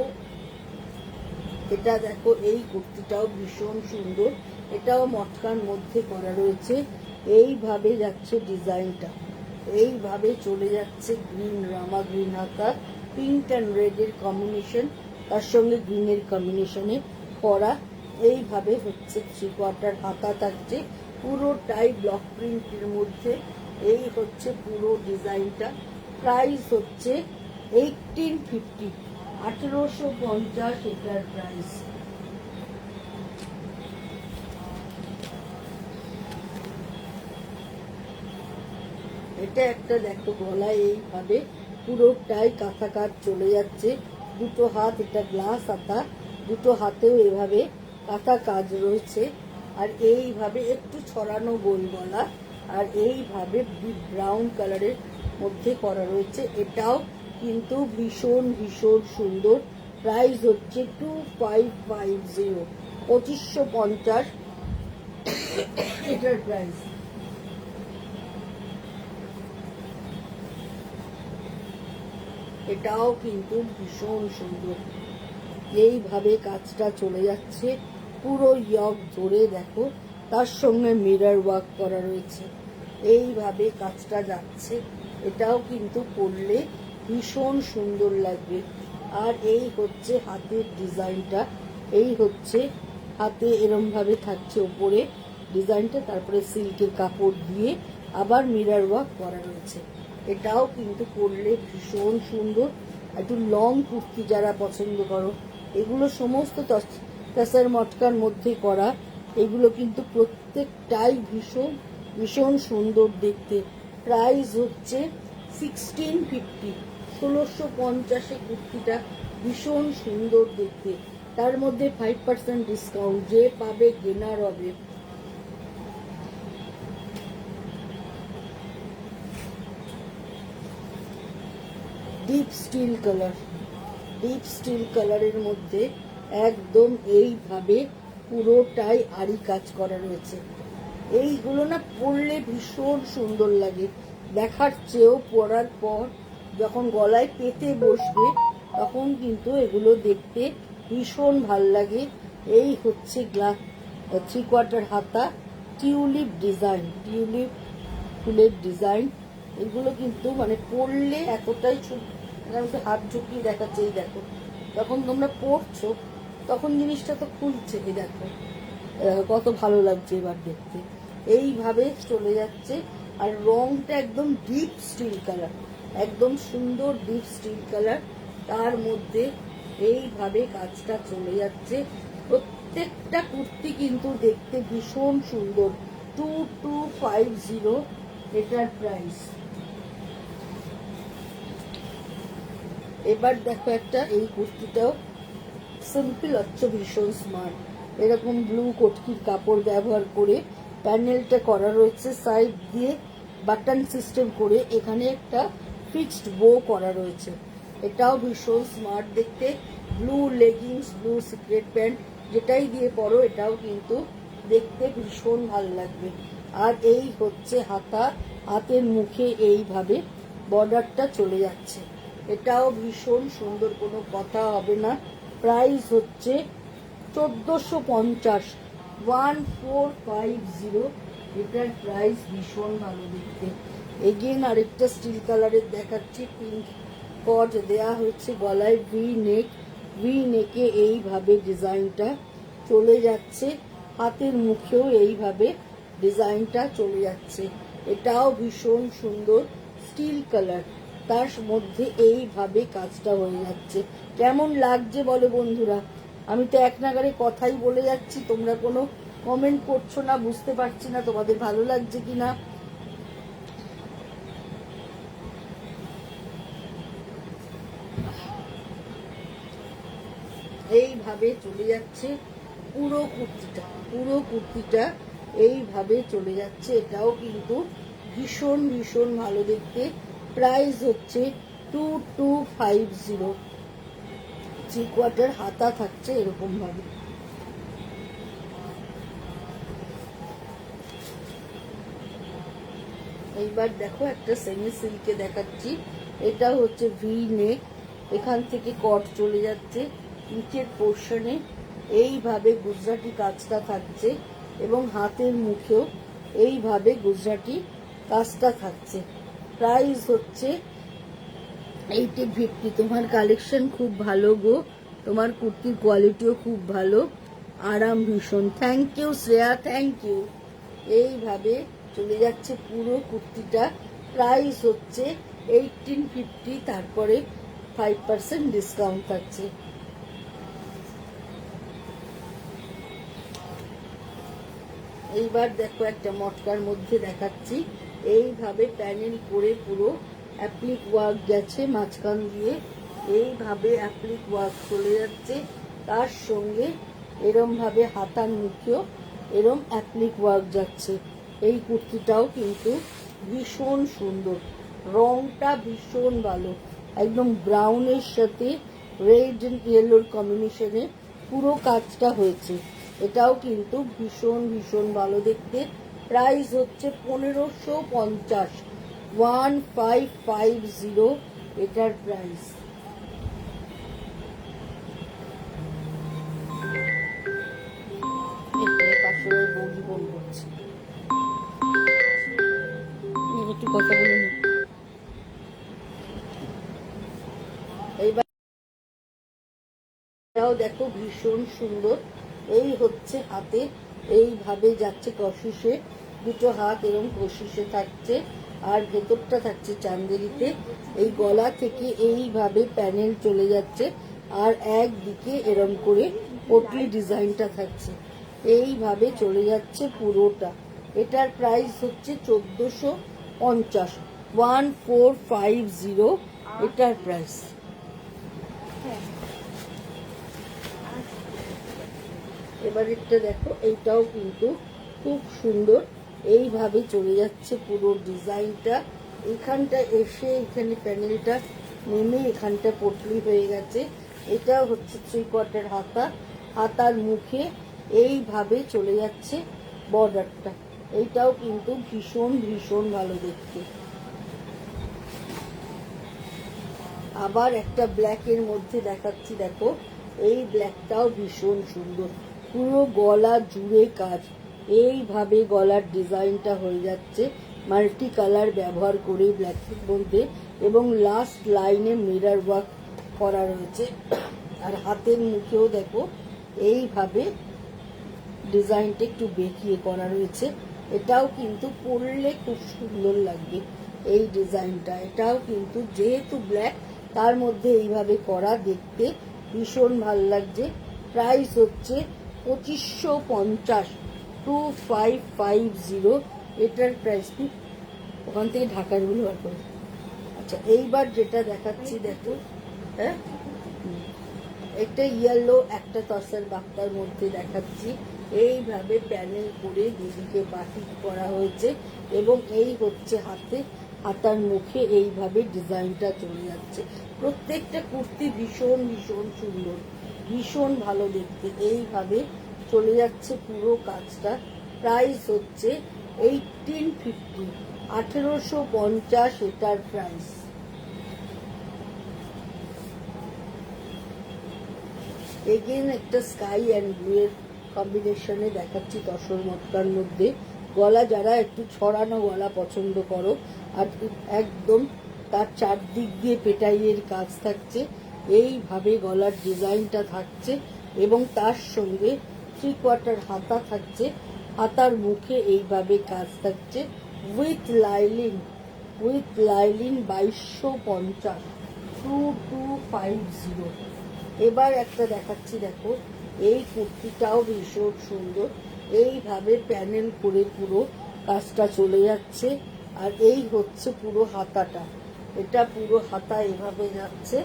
Speaker 2: এটা দেখো এই কুর্তিটাও ভীষণ সুন্দর, এটাও মটকার মধ্যে করা রয়েছে, এইভাবে যাচ্ছে ডিজাইনটা, এইভাবে চলে যাচ্ছে, গ্রিন রামা গ্রিন হাতা, পিঙ্ক অ্যান্ড রেডের কম্বিনেশন, তার সঙ্গে গ্রিনের কম্বিনেশনে করা, এইভাবে হচ্ছে 3/4 হাতা থাকছে, পুরোটাই ব্লক প্রিন্টের মধ্যে। এই হচ্ছে পুরো ডিজাইনটা। প্রাইস হচ্ছে 1850, 1850 এটার প্রাইস। এটা একটা দেখো গলায় এইভাবে পুরোটাই কাঁথা কাজ চলে যাচ্ছে, দুটো হাত, এটা গ্লাস হাতা, দুটো হাতেও এভাবে কাঁথা কাজ রয়েছে। আর এইভাবে একটু ছড়ানো গোল গলা, আর এইভাবে ব্রাউন কালারের মধ্যে করা রয়েছে, এটাও কিন্তু ভীষণ ভীষণ সুন্দর। প্রাইস হচ্ছে 2550, 2550 এটার প্রাইস। এটাও কিন্তু ভীষণ সুন্দর, এইভাবে কাজটা চলে যাচ্ছে পুরো ইয়ক ধরে, দেখো তার সঙ্গে মিরর ওয়ার্ক করা রয়েছে, এইভাবে কাজটা যাচ্ছে, এটাও কিন্তু পরলে ভীষণ সুন্দর লাগবে। আর এই হচ্ছে হাতের ডিজাইনটা, এই হচ্ছে হাতে এরম ভাবে থাকছে ওপরে ডিজাইনটা, তারপরে সিল্কের কাপড় দিয়ে আবার মিরর ওয়ার্ক করা রয়েছে, এটাও কিন্তু পরলে ভীষণ সুন্দর। একটু লং কুর্তি যারা পছন্দ করো, এগুলো সমস্ত তাসার মটকার মধ্যে করা, এগুলো কিন্তু প্রত্যেকটাই ভীষণ ভীষণ সুন্দর দেখতে। প্রাইস হচ্ছে 1650, 1650 কুর্তিটা ভীষণ সুন্দর দেখতে, তার মধ্যে 5% ডিসকাউন্ট, যে পাবে গেনার হবে। Deep steel colour, deep steel কালারের মধ্যে একদম এইভাবে পুরোটাই আড়ি কাজ করা রয়েছে, এইগুলো না পরলে ভীষণ সুন্দর লাগে, দেখার চেয়েও পরার পর যখন গলায় পেতে বসবে তখন কিন্তু এগুলো দেখতে ভীষণ ভাল লাগে। এই হচ্ছে 3/4 হাতা টিউলিপ ডিজাইন, টিউলিপ ফুলের ডিজাইন। এগুলো কিন্তু মানে পরলে এতটাই আমি তো হাত ঝুঁকিয়ে দেখাচ্ছি, এই দেখো যখন তোমরা পরছো তখন জিনিসটা তো খুলছে, এই দেখো কত ভালো লাগছে এবার দেখতে। এইভাবে চলে যাচ্ছে, আর রংটা একদম ডিপ স্টিল কালার, একদম সুন্দর ডিপ স্টিল কালার, তার মধ্যে এইভাবে কাজটা চলে যাচ্ছে। প্রত্যেকটা কুর্তি কিন্তু দেখতে ভীষণ সুন্দর। 2250 এটার প্রাইস। এবার দেখো একটা, এই কুর্তিটাও সিম্পল হচ্ছে, ভীষণ স্মার্ট। এরকম ব্লু কটকির কাপড় ব্যবহার করে প্যানেলটা করা রয়েছে, সাইড দিয়ে বাটন সিস্টেম করে এখানে একটা ফিক্সড বো করা রয়েছে। এটাও ভীষণ স্মার্ট দেখতে। Blue leggings, blue secret pant যেটাই দিয়ে পরো এটাও কিন্তু দেখতে ভীষণ ভালো লাগবে। আর এই হচ্ছে হাতা, হাতের মুখে এইভাবে বর্ডারটা চলে যাচ্ছে। এটাও ভীষণ সুন্দর, কোনো কথা হবে না। প্রাইস হচ্ছে 1450, 1450। এটার প্রাইস ভীষণ ভালো দেখতে। এগেন আরেকটা স্টিল কালারের দেখাচ্ছি, পিঙ্ক কট দেয়া হচ্ছে, গলায় ভি নেক, ভি নেকে এইভাবে ডিজাইনটা চলে যাচ্ছে, হাতের মুখেও এইভাবে ডিজাইনটা চলে যাচ্ছে। এটাও ভীষণ সুন্দর স্টিল কালার, তার মধ্যে এইভাবে কাজটা হয়ে যাচ্ছে। কেমন লাগছে বলো বন্ধুরা? আমি তো এক নাগারে কথাই বলে যাচ্ছি, তোমরা কোনো কমেন্ট করছো না, বুঝতে পারছি না তোমাদের ভালো লাগছে কিনা। এইভাবে চলে যাচ্ছে পুরো কুর্তিটা, পুরো কুর্তিটা এইভাবে চলে যাচ্ছে। এটাও কিন্তু ভীষণ ভীষণ ভালো দেখতে। প্রাইস হচ্ছে 2250। 3/4 হাতা থাকছে এরকম ভাবে। এইবার দেখো একটা সেমি সিল্কে দেখাচ্ছি। এটা হচ্ছে ভি নেক, এখান থেকে কট চলে যাচ্ছে, নিচের পোর্শনে এইভাবে গুজরাটি কাজটা থাকছে এবং হাতের মুখেও এইভাবে গুজরাটি কাজটা থাকছে। প্রাইস হচ্ছে 1850। তোমার কালেকশন খুব ভালো গো, তোমার কুর্তির কোয়ালিটিও খুব ভালো, আরাম ভীষণ। Thank you Shreya, thank you. এইভাবে চলে যাচ্ছে পুরো কুর্তিটা। প্রাইস হচ্ছে 1850, তারপরে 5% ডিসকাউন্ট থাকছে। এইবার দেখো একটা মটকার মধ্যে দেখাচ্ছি, এইভাবে প্যানেল করে পুরো অ্যাপ্লিক ওয়ার্ক গেছে মাঝখান দিয়ে, এইভাবে অ্যাপ্লিক ওয়ার্ক চলে যাচ্ছে, তার সঙ্গে এরম ভাবে হাতার মুখেও এরম অ্যাপ্লিক ওয়ার্ক যাচ্ছে। এই কুর্তিটাও কিন্তু ভীষণ সুন্দর, রংটা ভীষণ ভালো, একদম ব্রাউনের সাথে রেড এন্ড ইয়েলোর কম্বিনেশনে পুরো কাজটা হয়েছে। এটাও কিন্তু ভীষণ ভীষণ ভালো দেখতে। প্রাইস হচ্ছে 1550, 1550 এটার প্রাইস। পাশে বৌদি ফোন করছে, একটু কথা বলে নি। এইবার দেখো ভীষণ সুন্দর। এই হচ্ছে হাতে এইভাবে যাচ্ছে কশিসে, দুটো হাত এরকম কশিসে থাকছে, আর ভেতরটা থাকছে চান্দেরিতে। এই গলা থেকে এইভাবে প্যানেল চলে যাচ্ছে, আর একদিকে এরম করে পটলি ডিজাইনটা থাকছে, এইভাবে চলে যাচ্ছে পুরোটা। এটার প্রাইস হচ্ছে 1450, 1450 এটার প্রাইস। এবার একটা দেখো, এইটাও কিন্তু খুব সুন্দর, এইভাবে চলে যাচ্ছে পুরো ডিজাইনটা। এখানটা এসে এখানে প্যানেলটা নেমে এখানটা পটলি হয়ে গেছে। এটা হচ্ছে 3/4 হাতা, হাতার মুখে এইভাবে চলে যাচ্ছে বর্ডারটা। এইটাও কিন্তু ভীষণ ভীষণ ভালো দেখতে। আবার একটা ব্ল্যাকের মধ্যে দেখাচ্ছি, দেখো এই ব্ল্যাকটাও ভীষণ সুন্দর, পুরো গলা জুড়ে কাজ। এইভাবে গলার ডিজাইনটা হয়ে যাচ্ছে মাল্টি কালার ব্যবহার করে ব্ল্যাকের মধ্যে, এবং লাস্ট লাইনে মিরর ওয়ার্ক করা রয়েছে। আর হাতের মুখেও দেখো এইভাবে ডিজাইনটা একটু বেঁকিয়ে করা রয়েছে। এটাও কিন্তু পরলে খুব সুন্দর লাগবে এই ডিজাইনটা। এটাও কিন্তু যেহেতু ব্ল্যাক তার মধ্যে এইভাবে করা, দেখতে ভীষণ ভাল লাগছে। প্রাইস হচ্ছে 2550, 2550 এটার প্রাইস কি ওখান থেকে ঢাকারগুলো বার করে। আচ্ছা, এইবার যেটা দেখাচ্ছি দেখো, হ্যাঁ একটা ইয়েলো একটা তসর বাক্তার মধ্যে দেখাচ্ছি। এইভাবে প্যানেল করে দুদিকে বাটিক করা হয়েছে, এবং এই হচ্ছে হাতার মুখে এইভাবে ডিজাইনটা চলে যাচ্ছে। প্রত্যেকটা কুর্তি ভীষণ ভীষণ সুন্দর, ভীষণ ভালো দেখতে। এইভাবে চলে যাচ্ছে পুরো কাজটা। প্রাইস হচ্ছে 1850, 1850 এটার প্রাইস। এগেন একটা স্কাই অ্যান্ড ব্লু এর কম্বিনেশনে দেখাচ্ছি তসর মটকার মধ্যে। গলা যারা একটু ছড়ানো গলা পছন্দ করো, আর একদম তার চারদিক দিয়ে পেটাইয়ের কাজ থাকছে, এইভাবে গলার ডিজাইনটা থাকছে, এবং তার সঙ্গে 3/4 হাতা থাকছে। হাতার মুখে এইভাবে কাজ থাকছে উইথ লাইলিন, 2250, 2250। এবার একটা দেখাচ্ছি দেখো, এই কুর্তিটাও ভীষণ সুন্দর। এইভাবে প্যানেল করে পুরো কাজটা চলে যাচ্ছে, আর এই হচ্ছে পুরো হাতাটা। এটা পুরো হাতা এভাবে যাচ্ছে,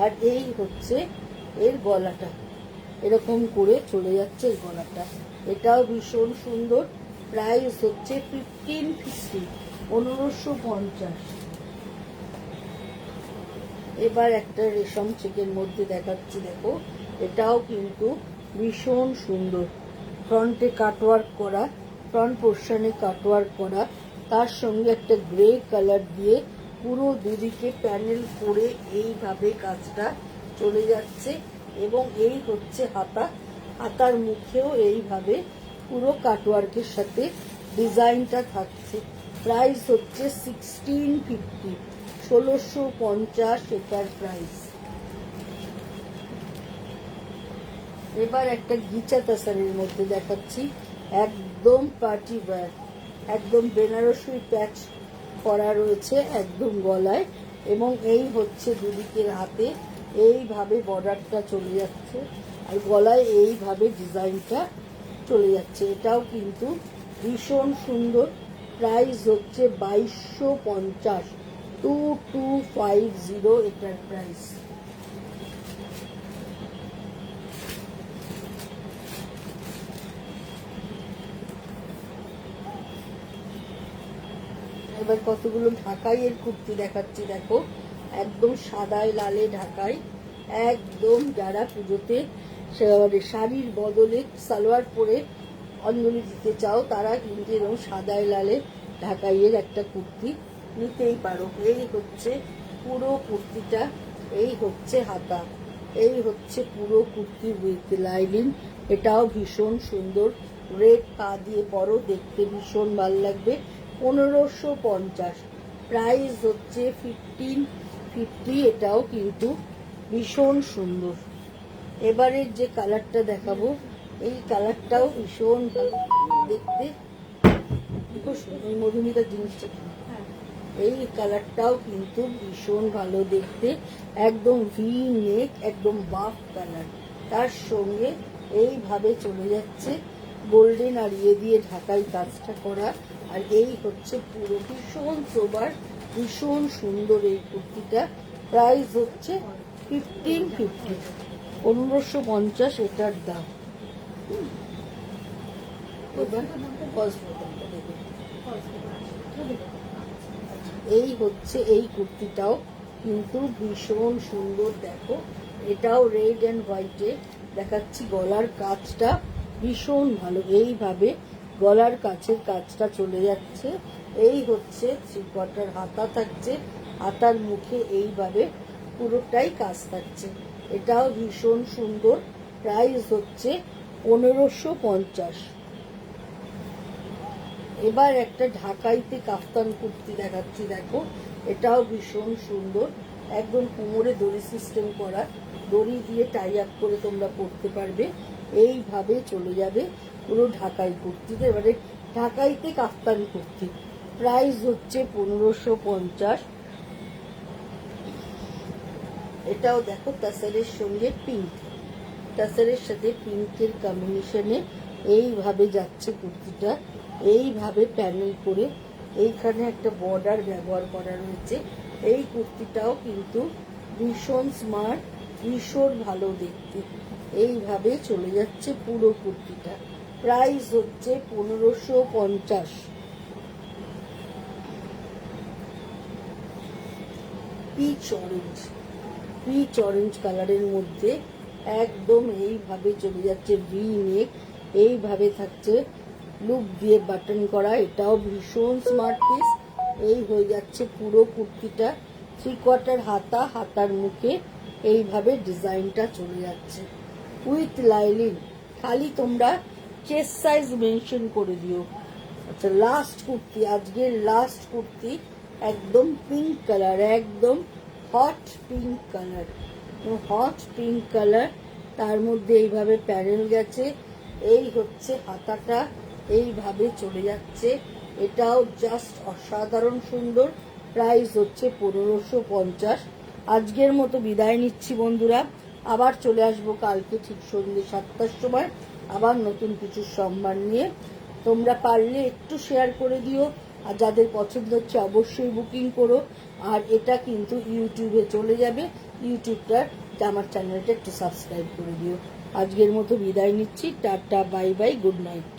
Speaker 2: আর এই হচ্ছে এর গলাটা, এরকম করে চলে যাচ্ছে এই গলাটা। এটাও ভীষণ সুন্দর। প্রাইস হচ্ছে 1550, 1550। এবার একটা রেশম চেকের মধ্যে দেখাচ্ছি দেখো, এটাও কিন্তু ভীষণ সুন্দর। ফ্রন্টে কাটওয়ার্ক করা, ফ্রন্ট পোর্শনে কাটওয়ার্ক করা, তার সঙ্গে একটা গ্রে কালার দিয়ে পুরো দুদিকে প্যানেল করে এইভাবে কাজটা চলে যাচ্ছে, এবং এই হচ্ছে হাতার মুখেও এইভাবে পুরো কাটওয়ার্কের সাথে ডিজাইনটা থাকছে। প্রাইস হচ্ছে 1650, 1650 এটার প্রাইস। এবার একটা গিচা তাসারের মধ্যে দেখাচ্ছি, একদম পার্টি ওয়্যার, একদম বেনারসি প্যাচ করা রয়েছে একদম গলায়, এবং এই হচ্ছে দুদিকের হাতে এইভাবে বর্ডারটা চলে যাচ্ছে, আর গলায় এইভাবে ডিজাইনটা চলে যাচ্ছে। এটাও কিন্তু ভীষণ সুন্দর। প্রাইস হচ্ছে 2250, 2250 এটার প্রাইস। এবার কতগুলো ঢাকাইয়ের কুর্তি দেখাচ্ছি দেখো, একদম সাদায় লালে ঢাকাই। একদম যারা পুজোতে শাড়ির বদলে সালোয়ার পরে অঞ্জলি দিতে চাও, তারা কিন্তু এরকম সাদায় লালে ঢাকাইয়ের একটা কুর্তি নিতেই পারো। এই হচ্ছে পুরো কুর্তিটা, এই হচ্ছে হাতা, এই হচ্ছে পুরো কুর্তি উইথ লাইনিং। এটাও ভীষণ সুন্দর, রেড পা দিয়ে পরো, দেখতে ভীষণ ভালো লাগবে। 1550, প্রাইস হচ্ছে 1550। এটাও কিন্তু ভীষণ সুন্দর। এবারের যে কালারটা দেখাবো, এই কালারটাও ভীষণ ভালো দেখতে। এই মধুমিতার জিনিসটা, এই কালারটাও কিন্তু ভীষণ ভালো দেখতে, একদম ভি নেক, একদম বাফ কালার। তার সঙ্গে এইভাবে চলে যাচ্ছে গোল্ডেন আর ইয়ে দিয়ে ঢাকাই কাজটা করা, আর এই হচ্ছে পুরো ভীষণ সোবার, ভীষণ সুন্দর এই কুর্তিটা। প্রাইস হচ্ছে 1550, 1550 এটার দাম। এবার এই হচ্ছে এই কুর্তিটাও কিন্তু ভীষণ সুন্দর দেখো, এটাও রেড অ্যান্ড হোয়াইটে দেখাচ্ছি। গলার কাজটা ভীষণ ভালো, এইভাবে গলার কাছের কাজটা চলে যাচ্ছে। এই হচ্ছে 3/4 হাতা থাকছে, হাতার মুখে এইভাবে পুরোটাই কাজ থাকছে। এটাও ভীষণ সুন্দর, প্রাইস হচ্ছে 1550। এবার একটা ঢাকাইতে কাফতান কুর্তি দেখাচ্ছি, দেখো এটাও ভীষণ সুন্দর, একদম কোমরে দড়ি সিস্টেম করা, দড়ি দিয়ে টাই আপ করে তোমরা পরতে পারবে, এইভাবে চলে যাবে পুরো ঢাকাই কুর্তিতে। এবারে ঢাকাইতে কাফতান কুর্তি, প্রাইস হচ্ছে 1550। এটাও দেখো টাসারের সঙ্গে পিঙ্ক, টাসারের সাথে পিঙ্কের কম্বিনেশনে এইভাবে যাচ্ছে কুর্তিটা, এইভাবে প্যানেল করে এইখানে একটা বর্ডার ব্যবহার করা রয়েছে। এই কুর্তিটাও কিন্তু ভীষণ স্মার্ট, ভীষণ ভালো দেখতে, এইভাবে চলে যাচ্ছে পুরো কুর্তিটা, প্রাইস হচ্ছে 1550। পিচ অরেঞ্জ কালারের মধ্যে একদম এইভাবে চলে যাচ্ছে ভি নেক, এইভাবে থাকছে লুপ দিয়ে বাটন করা, এটাও ভীষণ স্মার্ট পিস। এই হয়ে যাচ্ছে পুরো কুর্তিটা, 3/4 হাতা, হাতার মুখে এইভাবে ডিজাইনটা চলে যাচ্ছে উইথ লাইলিন। খালি তোমরা চেস্ট সাইজ মেনশন করে দিও। আচ্ছা, লাস্ট কুর্তি, আজকের লাস্ট কুর্তি, একদম পিঙ্ক কালার, একদম hot pink colour, hot pink colour, তার মধ্যে এইভাবে প্যানেল গেছে, এই হচ্ছে হাতাটা, এইভাবে চলে যাচ্ছে, এটাও জাস্ট অসাধারণ সুন্দর, প্রাইস হচ্ছে 1550। আজকের মতো বিদায় নিচ্ছি বন্ধুরা, আবার চলে আসবো কালকে ঠিক সন্ধ্যে 7টার সময় আবার নতুন কিছু সম্মান নিয়ে। তোমরা পারলে একটু শেয়ার করে দিও, আর যাদের পছন্দ হচ্ছে অবশ্যই বুকিং করো। আর এটা কিন্তু ইউটিউবে চলে যাবে, ইউটিউবটা আমার চ্যানেলটা একটু সাবস্ক্রাইব করে দিও। আজকের মতো বিদায় নিচ্ছি, tata, bye bye, good night.